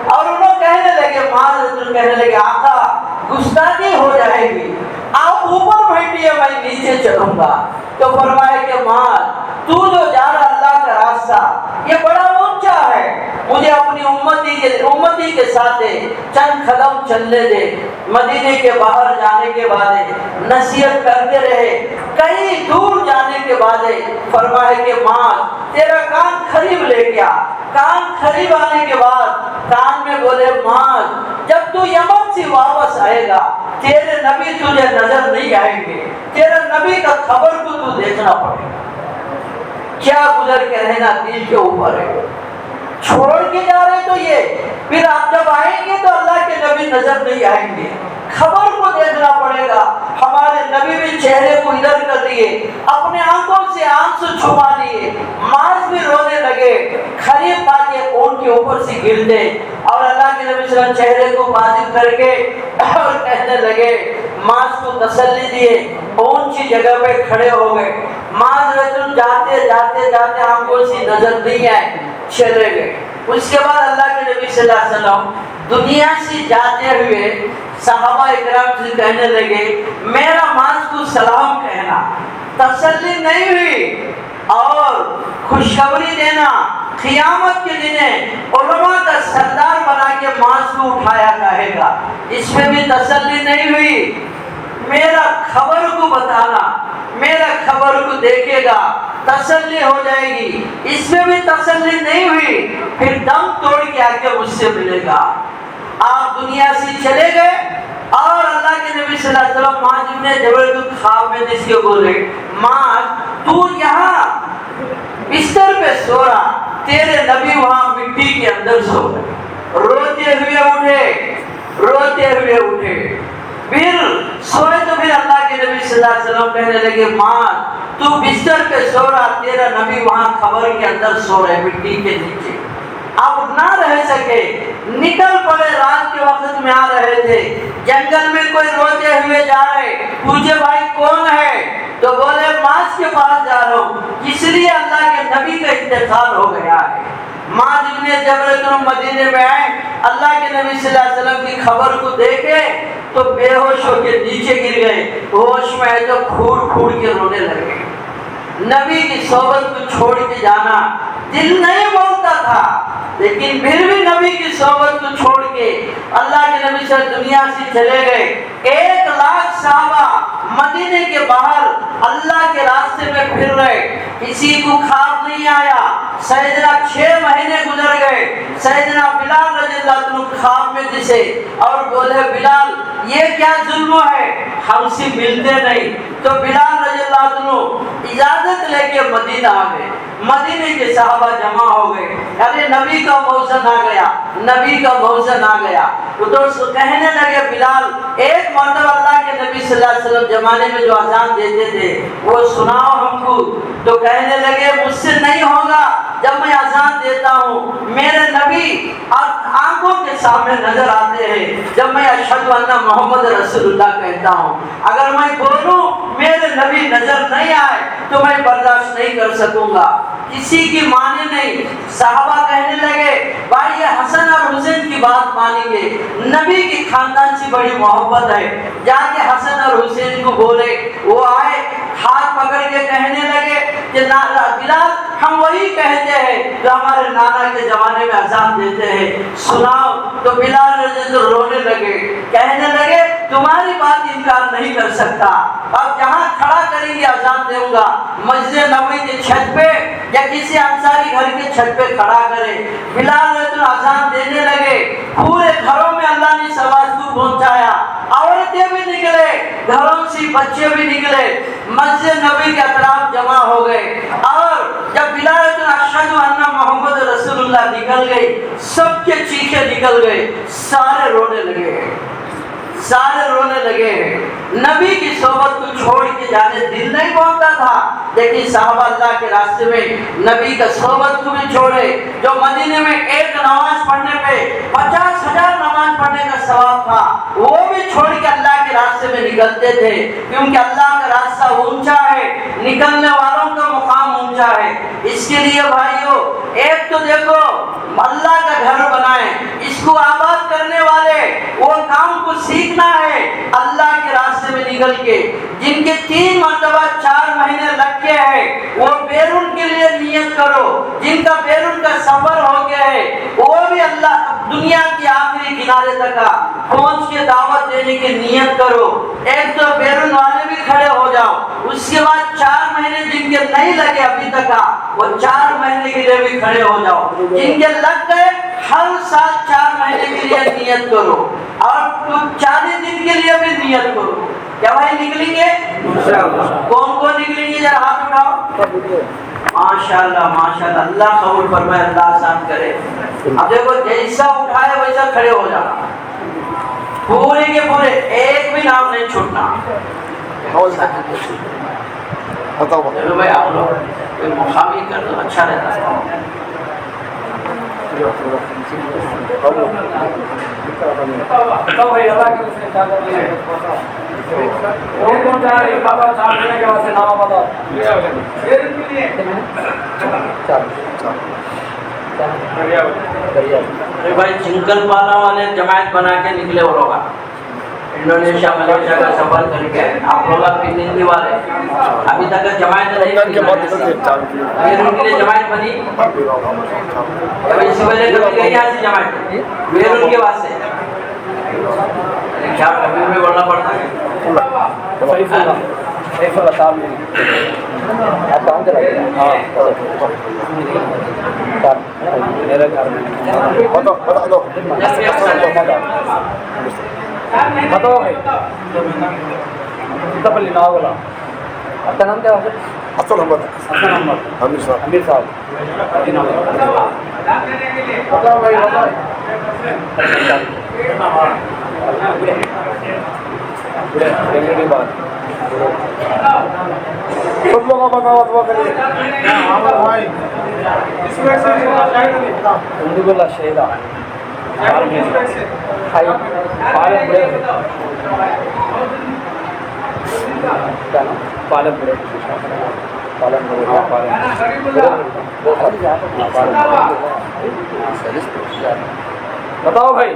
اور انہوں کہنے لگے، معاذ کہنے لگے آقا گستاخی ہو جائے گی، آپ اوپر بیٹھیے میں نیچے چڑھوں گا۔ تو فرمایا کہ معاذ تو جو جا رہا اللہ کا راستہ یہ بڑا اونچا ہے، مجھے اپنی امتی کے ساتھ چند قدم چلنے دے۔ مدینے کے باہر جانے کے بعد نصیحت کرتے رہے، کہیں دور جانے کے بعد فرمایا کہ معاذ تیرا کان قریب لے گیا۔ کان قریب آنے کے بعد کان میں بولے معاذ جب تو یمن سے واپس آئے گا تیرے نبی تجھے نظر نہیں آئیں گے، تیرے نبی کا خبر کو تو دیکھنا پڑے گا۔ کیا گزر کے رہنا دل کے اوپر ہے، چھوڑ کے جا رہے تو یہ، پھر آپ جب آئیں گے تو اللہ کے نبی نظر نہیں آئیں گے، خبر کو دیکھنا پڑے گا۔ ہمارے نبی بھی چہرے کو ادھر کر دیے، اپنے آنکھوں سے آنسو چھپا لیے، معاذ بھی رونے لگے، قریب آ کے اونٹ کے اوپر سے گرتے، اور اللہ کے نبی صلی اللہ علیہ وسلم چہرے کو بازی کر کے اور کہنے لگے، معاذ کو تسلی دیے، اونچی جگہ پہ کھڑے ہو گئے۔ معاذ رسول جاتے جاتے جاتے آنکھوں سے نظر نہیں آئے، چلے گئے۔ اس کے بعد اللہ کے نبی صلی اللہ علیہ وسلم دنیا سے جاتے ہوئے صحابہ اکرام سے کہنے لگے، میرا معاذ کو سلام کہنا۔ تسلی نہیں ہوئی، اور خوشخبری دینا، قیامت کے دن علماء کا سردار بنا کے معاذ کو اٹھایا جائے گا، اس میں بھی تسلی نہیں ہوئی۔ میرا خبر کو بتانا، میرا خبر کو دیکھے گا، تسلی ہو جائے گی، اس میں بھی تسلی نہیں ہوئی، پھر دم توڑ کے آ کے مجھ سے ملے گا۔ آپ دنیا سے چلے گئے، اور اللہ کے نبی صلی اللہ علیہ وسلم معاذ بن جبل کو خواب میں جس کے بولے، معاذ تو یہاں بستر پہ سو رہا، تیرے نبی وہاں مٹی کے اندر سو رہے، روتے ہوئے اٹھے، روتے ہوئے اٹھے، پھر سوئے تو پھر اللہ کے نبی صلی اللہ علیہ وسلم کہنے لگے، معاذ تو بستر پہ سو رہا، تیرا نبی وہاں قبر کے اندر سو رہے، مٹی کے نیچے۔ اب نہ رہ سکے، نکل پڑے، رات کے وقت میں آ رہے تھے، جنگل میں کوئی روتے ہوئے جا رہے، پوچھے بھائی کون ہے؟ تو بولے معاذ کے پاس جا رہا ہوں، اس لیے اللہ کے نبی کا انتقال ہو گیا ہے۔ معاذ ابن جبل مدینے میں آئے، اللہ کے نبی صلی اللہ علیہ وسلم کی خبر کو دیکھے تو بے ہوش ہو کے نیچے گر گئے، ہوش میں آئے تو کھوڑ کھوڑ کے رونے لگے۔ نبی کی صحبت کو چھوڑ کے جانا دل نہیں بولتا تھا، لیکن پھر بھی نبی کی صحبت کو چھوڑ کے اللہ کے نبی سے دنیا سے چلے گئے۔ 1,00,000 صحابہ مدینے کے باہر اللہ کے راستے میں پھر رہے، کسی کو خواب نہیں آیا۔ سیدنا 6 مہینے گزر گئے، سیدنا بلال رضی اللہ عنہ خواب میں دسے اور بولے، بلال یہ کیا ظلم ہے، ہم سے ملتے نہیں۔ تو بلال رضی اللہ عنہ اجازت لے کے مدینہ آ گئے، مدینے کے صحابہ جمع ہو گئے، ارے نبی کا موسم آ گیا، نبی کا موسم آ گیا۔ تو کہنے لگے بلال، ایک مرتبہ اللہ کے نبی صلی اللہ علیہ وسلم زمانے میں جو اذان دیتے تھے وہ سناؤ ہم کو۔ تو کہنے لگے مجھ سے نہیں ہوگا، جب میں اذان دیتا ہوں میرے نبی آنکھوں کے سامنے نظر آتے ہیں، جب میں اشہد ان محمد رسول اللہ کہتا ہوں، اگر میں بولوں میرے نبی نظر نہیں آئے تو میں برداشت نہیں کر سکوں گا، کسی کی مانے نہیں۔ صحابہ کہنے لگے بھائی یہ حسن اور حسین کی بات مانیں گے، نبی کی خاندان سے بڑی محبت ہے، جا کے حسن اور حسین کو بولے۔ وہ آئے، ہاتھ پکڑ کے کہنے لگے کہ بلال ہم وہی کہتے ہیں جو ہمارے نانا کے زمانے میں اذان دیتے ہیں، سناؤ۔ تو بلال رضی اللہ رونے لگے، کہنے لگے تمہاری بات انکار نہیں کر سکتا، اب جہاں کھڑا کریں گے اذان دوں گا، مسجد نبوی کی چھت پہ یا کسی انصاری گھر کی چھت پہ کھڑا کرے۔ بلال رضی اللہ اذان دینے لگے، پورے گھروں میں اللہ نے اس آواز کو پہنچایا، عورتیں بھی نکلے، گھروں سے بچے بھی نکلے، مسجد نبی کے اطراف جمع ہو گئے، اور جب بلال اشہد ان محمد رسول اللہ نکل گئی، سب کے چیخے نکل گئے، سارے رونے لگے۔ سارے رونے لگے ہیں. نبی کی صحبت کو چھوڑ کے جانے دل نہیں بولتا تھا، لیکن صحابہ اللہ کے راستے میں نبی کا صحبت کو بھی چھوڑے. جو مدینے میں ایک نماز پڑھنے پہ 50,000 نماز پڑھنے کا ثواب تھا، وہ بھی چھوڑ کے اللہ کے راستے میں نکلتے تھے، کیونکہ اللہ کا راستہ اونچا ہے، نکلنے والوں کا مقام اونچا ہے. اس کے لیے بھائیو، ایک تو دیکھو اللہ کا گھر بنائیں، اس کو آباد کرنے والے وہ کام کو سیکھنا ہے اللہ کے راستے میں نکل کے. جن کے 3 مرتبہ 4 مہینے لگ گئے ہیں وہ بیرون کے لیے نیت کرو. جن کا بیرون کا سفر ہو گیا ہے وہ بھی اللہ دنیا کی آخری کنارے تک پہنچ کے دعوت دینے کی نیت کرو. ایک تو بیرون والے بھی کھڑے ہو جاؤ، اس کے بعد 4 مہینے جن کے نہیں لگے ابھی تک وہ 4 مہینے کے لیے بھی کھڑے ہو جاؤ. جن کے لگ گئے ہر سال 4 مہینے کے لیے نیت کرو، اور 40 دن کے لیے بھی نیت کرو. کیا بھائی نکلیں گے؟ کون کون نکلیں گے؟ ذرا ہاتھ اٹھاؤ. ماشاءاللہ ماشاءاللہ، اللہ قبول فرمائے، اللہ آسان کرے. اب دیکھو جیسا اٹھائے ویسا کھڑے ہو جانا، پورے کے پورے، ایک بھی نام نہیں چھوٹنا. چلو بھائی آپ لوگ کوئی مقامی کر دو، اچھا رہتا ہے. بھائی جنگل پالا والے جماعت بنا کے نکلے وہ لوگ انڈونیشیا ملیشیا کا سفر کر کے. آپ لوگ پنڈی والے ابھی تک جماعت نہیں بنی، ان کے لیے جماعت بنی. اس وجہ کبھی گئی یہاں سے جماعت بیرون کے واسطے کیا کبھی بھی بولنا پڑتا ہے. آپ کا نام کیا ہے؟ حسن احمد. امیر صاحب. امیر صاحب. بتاؤ بھائی.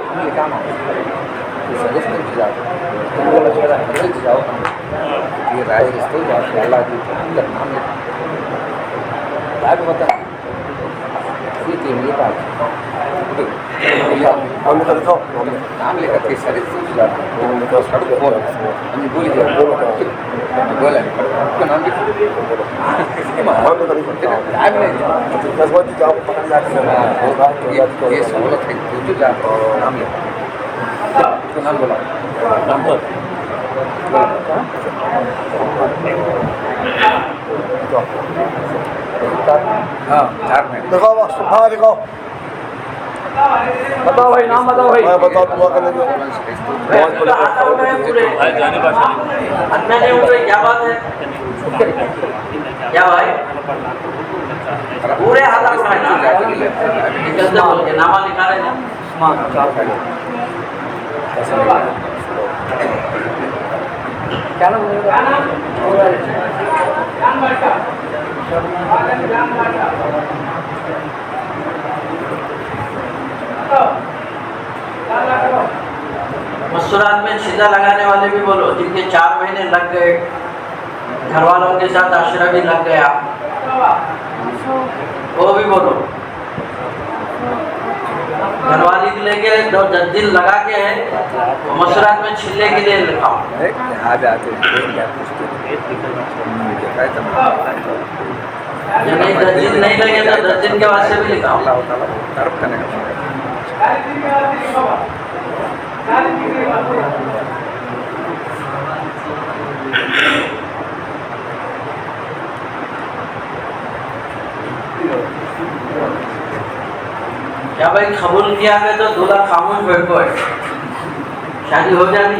بتاؤ بھائی نام بتاؤ بھائی. کیا بات ہے؟ کیا بھائی پورے حالات بول کے نامہ لکھا رہے ہیں. کیا مستورات میں چھلا لگانے والے بھی بولو، جن کے 4 مہینے لگ گئے، گھر والوں کے ساتھ عشرہ بھی لگ گیا، وہ بھی بولو. گھر والی کے لے کے 10 دن لگا کے ہے مستورات میں چھلے کے لیے لکھاؤ. نہیں 10 دن نہیں لگے تو 10 دن کے واسطے بھی لکھاؤ. کیا بھائی قبول کیا ہے تو دولہا خاموش بیٹھو ہے، شادی ہو جاتی.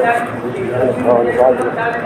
40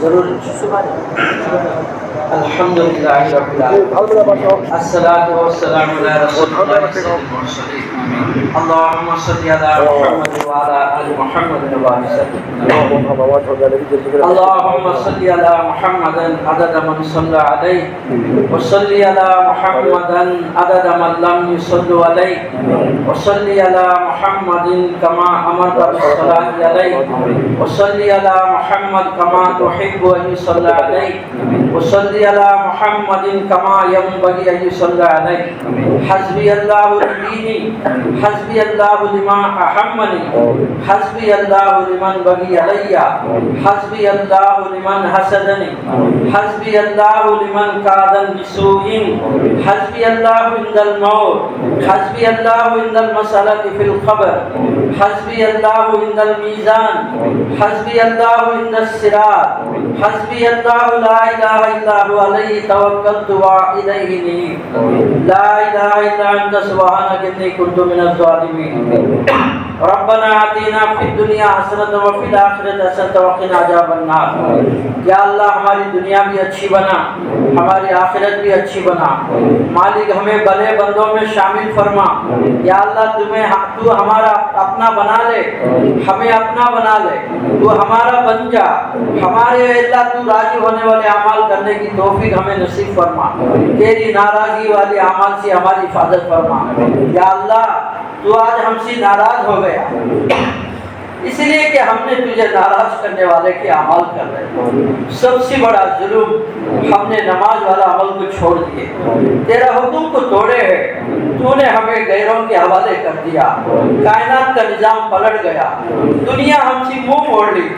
ضرور الحمدللہ رب العالمین الصلاۃ والسلام علی رسول اللہ سید المرسلین اللهم صل علی محمد وعلى آل محمد اللهم صل علی محمد عدد من صلى عليه وصل علی محمد عدد من لم يصل عليه وصل علی محمد كما امرت بالصلاة عليه وصل علی محمد كما تحب ان يصلى عليه وصل علی محمد كما ينبغي ان يصلى عليه حسبي الله لديني حسبي الله لما أهمني حسبي الله لمن بغي علي حسبي الله لمن حسدني حسبي الله لمن كاد بسوء حسبي الله عند الموت حسبي الله عند المسألة في القبر حسبي الله عند الميزان حسبي الله عند الصراط حسبي الله لا إله إلا هو عليه توكلت وإليه أنيب لا إله إلا أنت سبحانك إني كنت من الظالمين ربنا آتنا فی الدنیا حسنۃ وفی الآخرۃ حسنۃ وقنا عذاب النار یا اللہ ہماری دنیا بھی اچھی بنا ہماری آخرت بھی اچھی بنا مالک ہمیں بھلے بندوں میں شامل فرما یا اللہ تو ہمارا اپنا بنا لے ہمیں اپنا بنا لے تو ہمارا بن جا ہمارے اللہ تو راضی ہونے والے اعمال کرنے کی توفیق ہمیں نصیب فرما تیری ناراضگی والے اعمال سے ہماری حفاظت فرما یا اللہ تو آج ہم سے ناراض ہو گیا اس لیے کہ ہم نے تجھے ناراض کرنے والے کے اعمال کر رہے سب سے بڑا ظلم ہم نے نماز والا عمل کو چھوڑ دیے تیرا حکم کو توڑے ہے تو نے ہمیں غیروں کے حوالے کر دیا کائنات کا نظام پلٹ گیا دنیا ہم سے منہ موڑ لی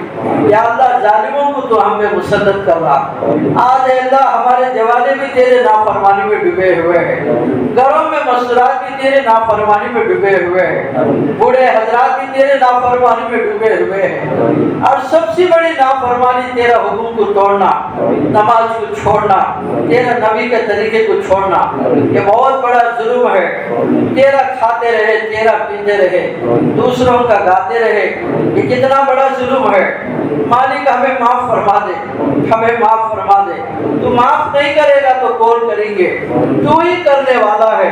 یا اللہ ظالموں کو تو ہم میں مسلط کر رہا آج اے اللہ ہمارے دیوانے بھی تیرے نافرمانی میں ڈوبے ہوئے ہیں گھروں میں مسجد بھی تیرے نافرمانی میں ڈوبے ہوئے ہیں بوڑھے حضرات بھی تیرے نافرمانی میں ڈوبے ہوئے ہیں اور سب سے بڑی نافرمانی تیرا حکم کو توڑنا نماز کو چھوڑنا تیرا نبی کے طریقے کو چھوڑنا یہ بہت بڑا ظلم ہے تیرا کھاتے رہے تیرا پیتے رہے دوسروں کا گاتے رہے یہ کتنا بڑا ظلم ہے مالک ہمیں معاف فرما دے ہمیں معاف فرما دے تو معاف نہیں کرے گا تو کون کریں گے تو ہی کرنے والا ہے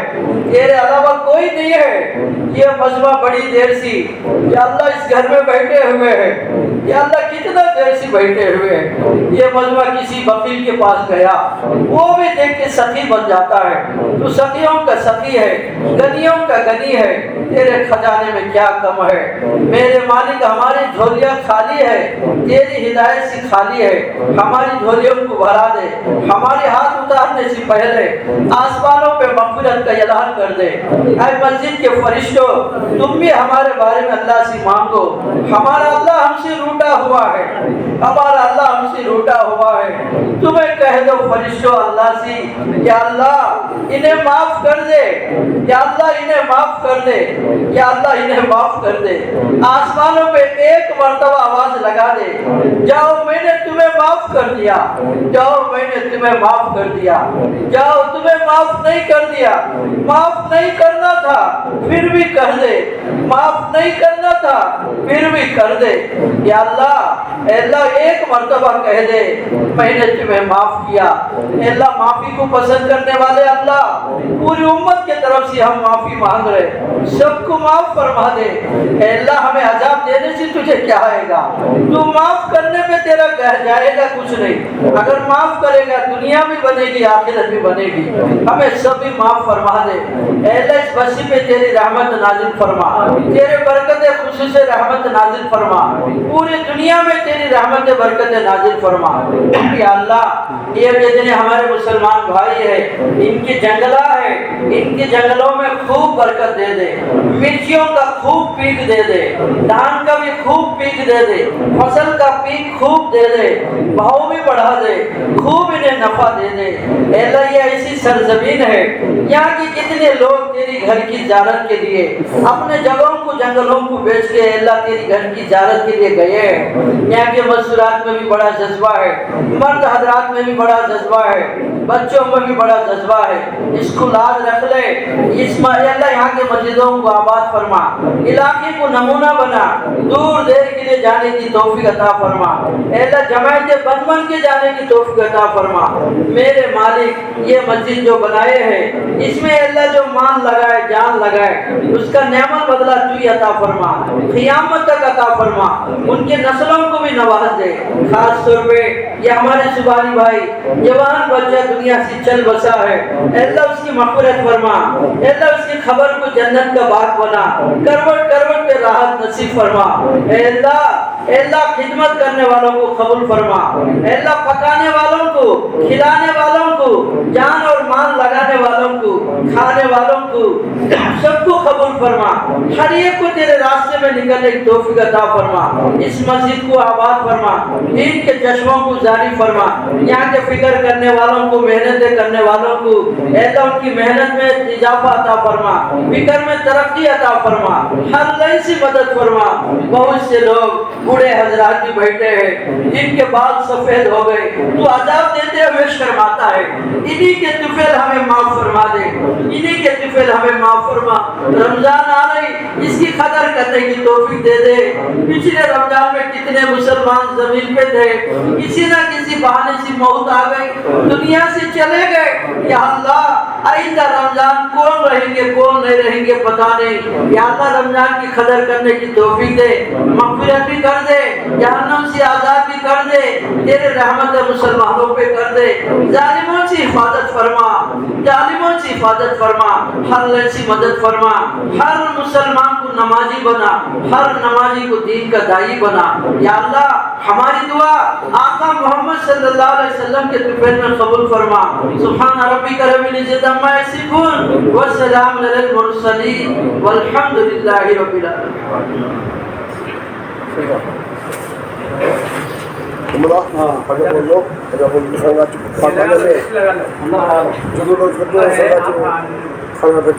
تیرے علاوہ کوئی نہیں ہے یہ مجمع بڑی دیر سی یا اللہ اس گھر میں بیٹھے ہوئے ہیں یا اللہ کتنا دیر سے بیٹھے ہوئے ہیں یہ مجمع کسی وکیل کے پاس گیا وہ بھی دیکھ کے سخی بن جاتا ہے تو سخیوں کا سخی ہے غنیوں کا غنی ہے تیرے خزانے میں کیا کم ہے میرے مالک ہماری جھولیاں خالی ہے تیری ہدایت سے خالی ہے ہماری جھولیوں کو بھرا دے ہمارے ہاتھ اتارنے سے پہلے آسمانوں پہ مغفرت کا اعلان کر دے اے مسجد کے فرشتوں تم بھی ہمارے بارے میں اللہ سے مانگو ہمارا اللہ ہم سے روٹا ہوا ہے ہمارا اللہ ہم سے روٹا ہوا ہے تمہیں کہہ دو فرشتوں اللہ سے یا اللہ انہیں معاف کر دے یا اللہ انہیں معاف کر دے یا اللہ انہیں معاف کر دے آسمانوں پہ ایک مرتبہ آواز لگا دے جاؤ میں نے تمہیں معاف کر دیا جاؤ میں نے تمہیں معاف کر دیا جاؤ تمہیں معاف نہیں کر دیا معاف نہیں کرنا تھا پھر بھی کر دے معاف نہیں کرنا تھا پھر بھی کر دے یا اللہ اے اللہ ایک مرتبہ کہہ دے میں نے تمہیں معاف کیا اے اللہ معافی کو پسند کرنے والے اللہ پوری امت کے طرف سے ہم معافی مانگ رہے سب کو معاف فرما دے اے اللہ ہمیں عذاب دینے سے تجھے کیا آئے گا تو معاف کرنے میں تیرا جائے گا کچھ نہیں اگر معاف کرے گا دنیا بھی بنے گی آخرت بھی بنے گی ہمیں سب بھی معاف فرما دے اے اللہ اس بسی پہ تیری رحمت نازل فرما تیرے برکت خصوص رحمت نازل فرما پوری دنیا میں تیری رحمت برکت نازل فرما یا اللہ یہ جتنے ہمارے مسلمان بھائی ہیں ان کی جنگلہ ہے ان کے جنگلوں میں خوب برکت دے دے مرچیوں کا خوب پیک دے دے دھان کا بھی خوب پیک دے دے فصل کا پیک خوب دے دے بھاؤ بھی بڑھا دے خوب انہیں نفع دے دے اے اللہ یہ ایسی سرزمین ہے یہاں کی کتنے لوگ تیری گھر کی زیارت کے لیے اپنے جگہوں کو جنگلوں کو بیچ کے اللہ تیری گھر کی زیارت کے لیے گئے ہیں یہاں کے مزدورات میں بھی بڑا جذبہ ہے مرد حضرات میں بھی بڑا جذبہ ہے بچوں میں بھی بڑا جذبہ ہے اسکولات رکھ لے اس اللہ یہاں کے مسجدوں کو آباد فرما، علاقے کو نمونہ بنا، دور دیر کے لیے جانے کی توفیق عطا فرما، اے اللہ جماعتیں بن بن کے جانے کی توفیق عطا فرما۔ میرے مالک یہ مسجد جو بنائے ہیں اس میں اللہ جو مان لگائے جان لگائے اس کا نعمت بدلہ تو ہی عطا فرما، قیامت تک عطا فرما، ان کے نسلوں کو بھی نواز دے۔ خاص طور پہ یہ ہمارے سبحانی بھائی جوان بچہ دنیا سے چل بسا ہے، اے اللہ اس کی مغفرت فرما، اے اللہ اس کی خبر کو جنت کا باغ بنا، کروٹ کروٹ پہ راحت نصیب فرما۔ اے اللہ خدمت کرنے والوں کو قبول فرما، اے اللہ پکانے والوں کو، کھلانے والوں کو، جان اور مال لگانے والوں کو، کھانے والوں کو، سب کو قبول فرما۔ ہر ایک کو تیرے راستے میں نکلنے کی توفیق عطا فرما، اس مسجد کو آباد فرما، دین کے چشموں کو جاری فرما، یہاں کے فکر کرنے والوں کو، محنتیں کرنے والوں کو اے اللہ ان کی محنت میں اضافہ عطا فرما، فکر میں ترقی عطا فرما، ہر لئی سے مدد فرما۔ بہت سے لوگ بوڑھے حضرات بھی بیٹھے ہیں جن کے بال سفید ہو گئے، تو عذاب دیتے ہوئے شرماتا ہے، انہی کے طفیل ہمیں معاف فرما دے، انہی کے طفیل ہمیں معاف فرما۔ رمضان آ رہی، اس کی قدر کرنے کی توفیق دے دے۔ پچھلے رمضان میں کتنے مسلمان زمین پہ تھے، کسی نہ کسی بہانے سے موت آ گئی، دنیا سے چلے گئے۔ یا اللہ آئندہ رمضان کون رہیں گے کون نہیں رہیں گے پتہ نہیں، یا اللہ رمضان کی قدر کرنے کی توفیق دے، مغفرت بھی کر دے، جہنم سے آزاد بھی کر دے، تیرے رحمت مسلمانوں پہ کر دے، ظالموں سے حفاظت فرما، ظالموں سے حفاظت فرما، ہر لڑکی مدد فرما، ہر مسلمان کو نمازی بنا، ہر نمازی کو دین کا دائی بنا۔ یا اللہ ہماری دعا آقا محمد صلی اللہ علیہ وسلم کے طفیل میں قبول فرما۔ سبحان ربک رب العزت عما یصفون والسلام علی المرسلین والحمد للہ رب العالمین۔ Ada polo, sangat cepat. Kalau ada, judul itu sangat cepat. Kalau ada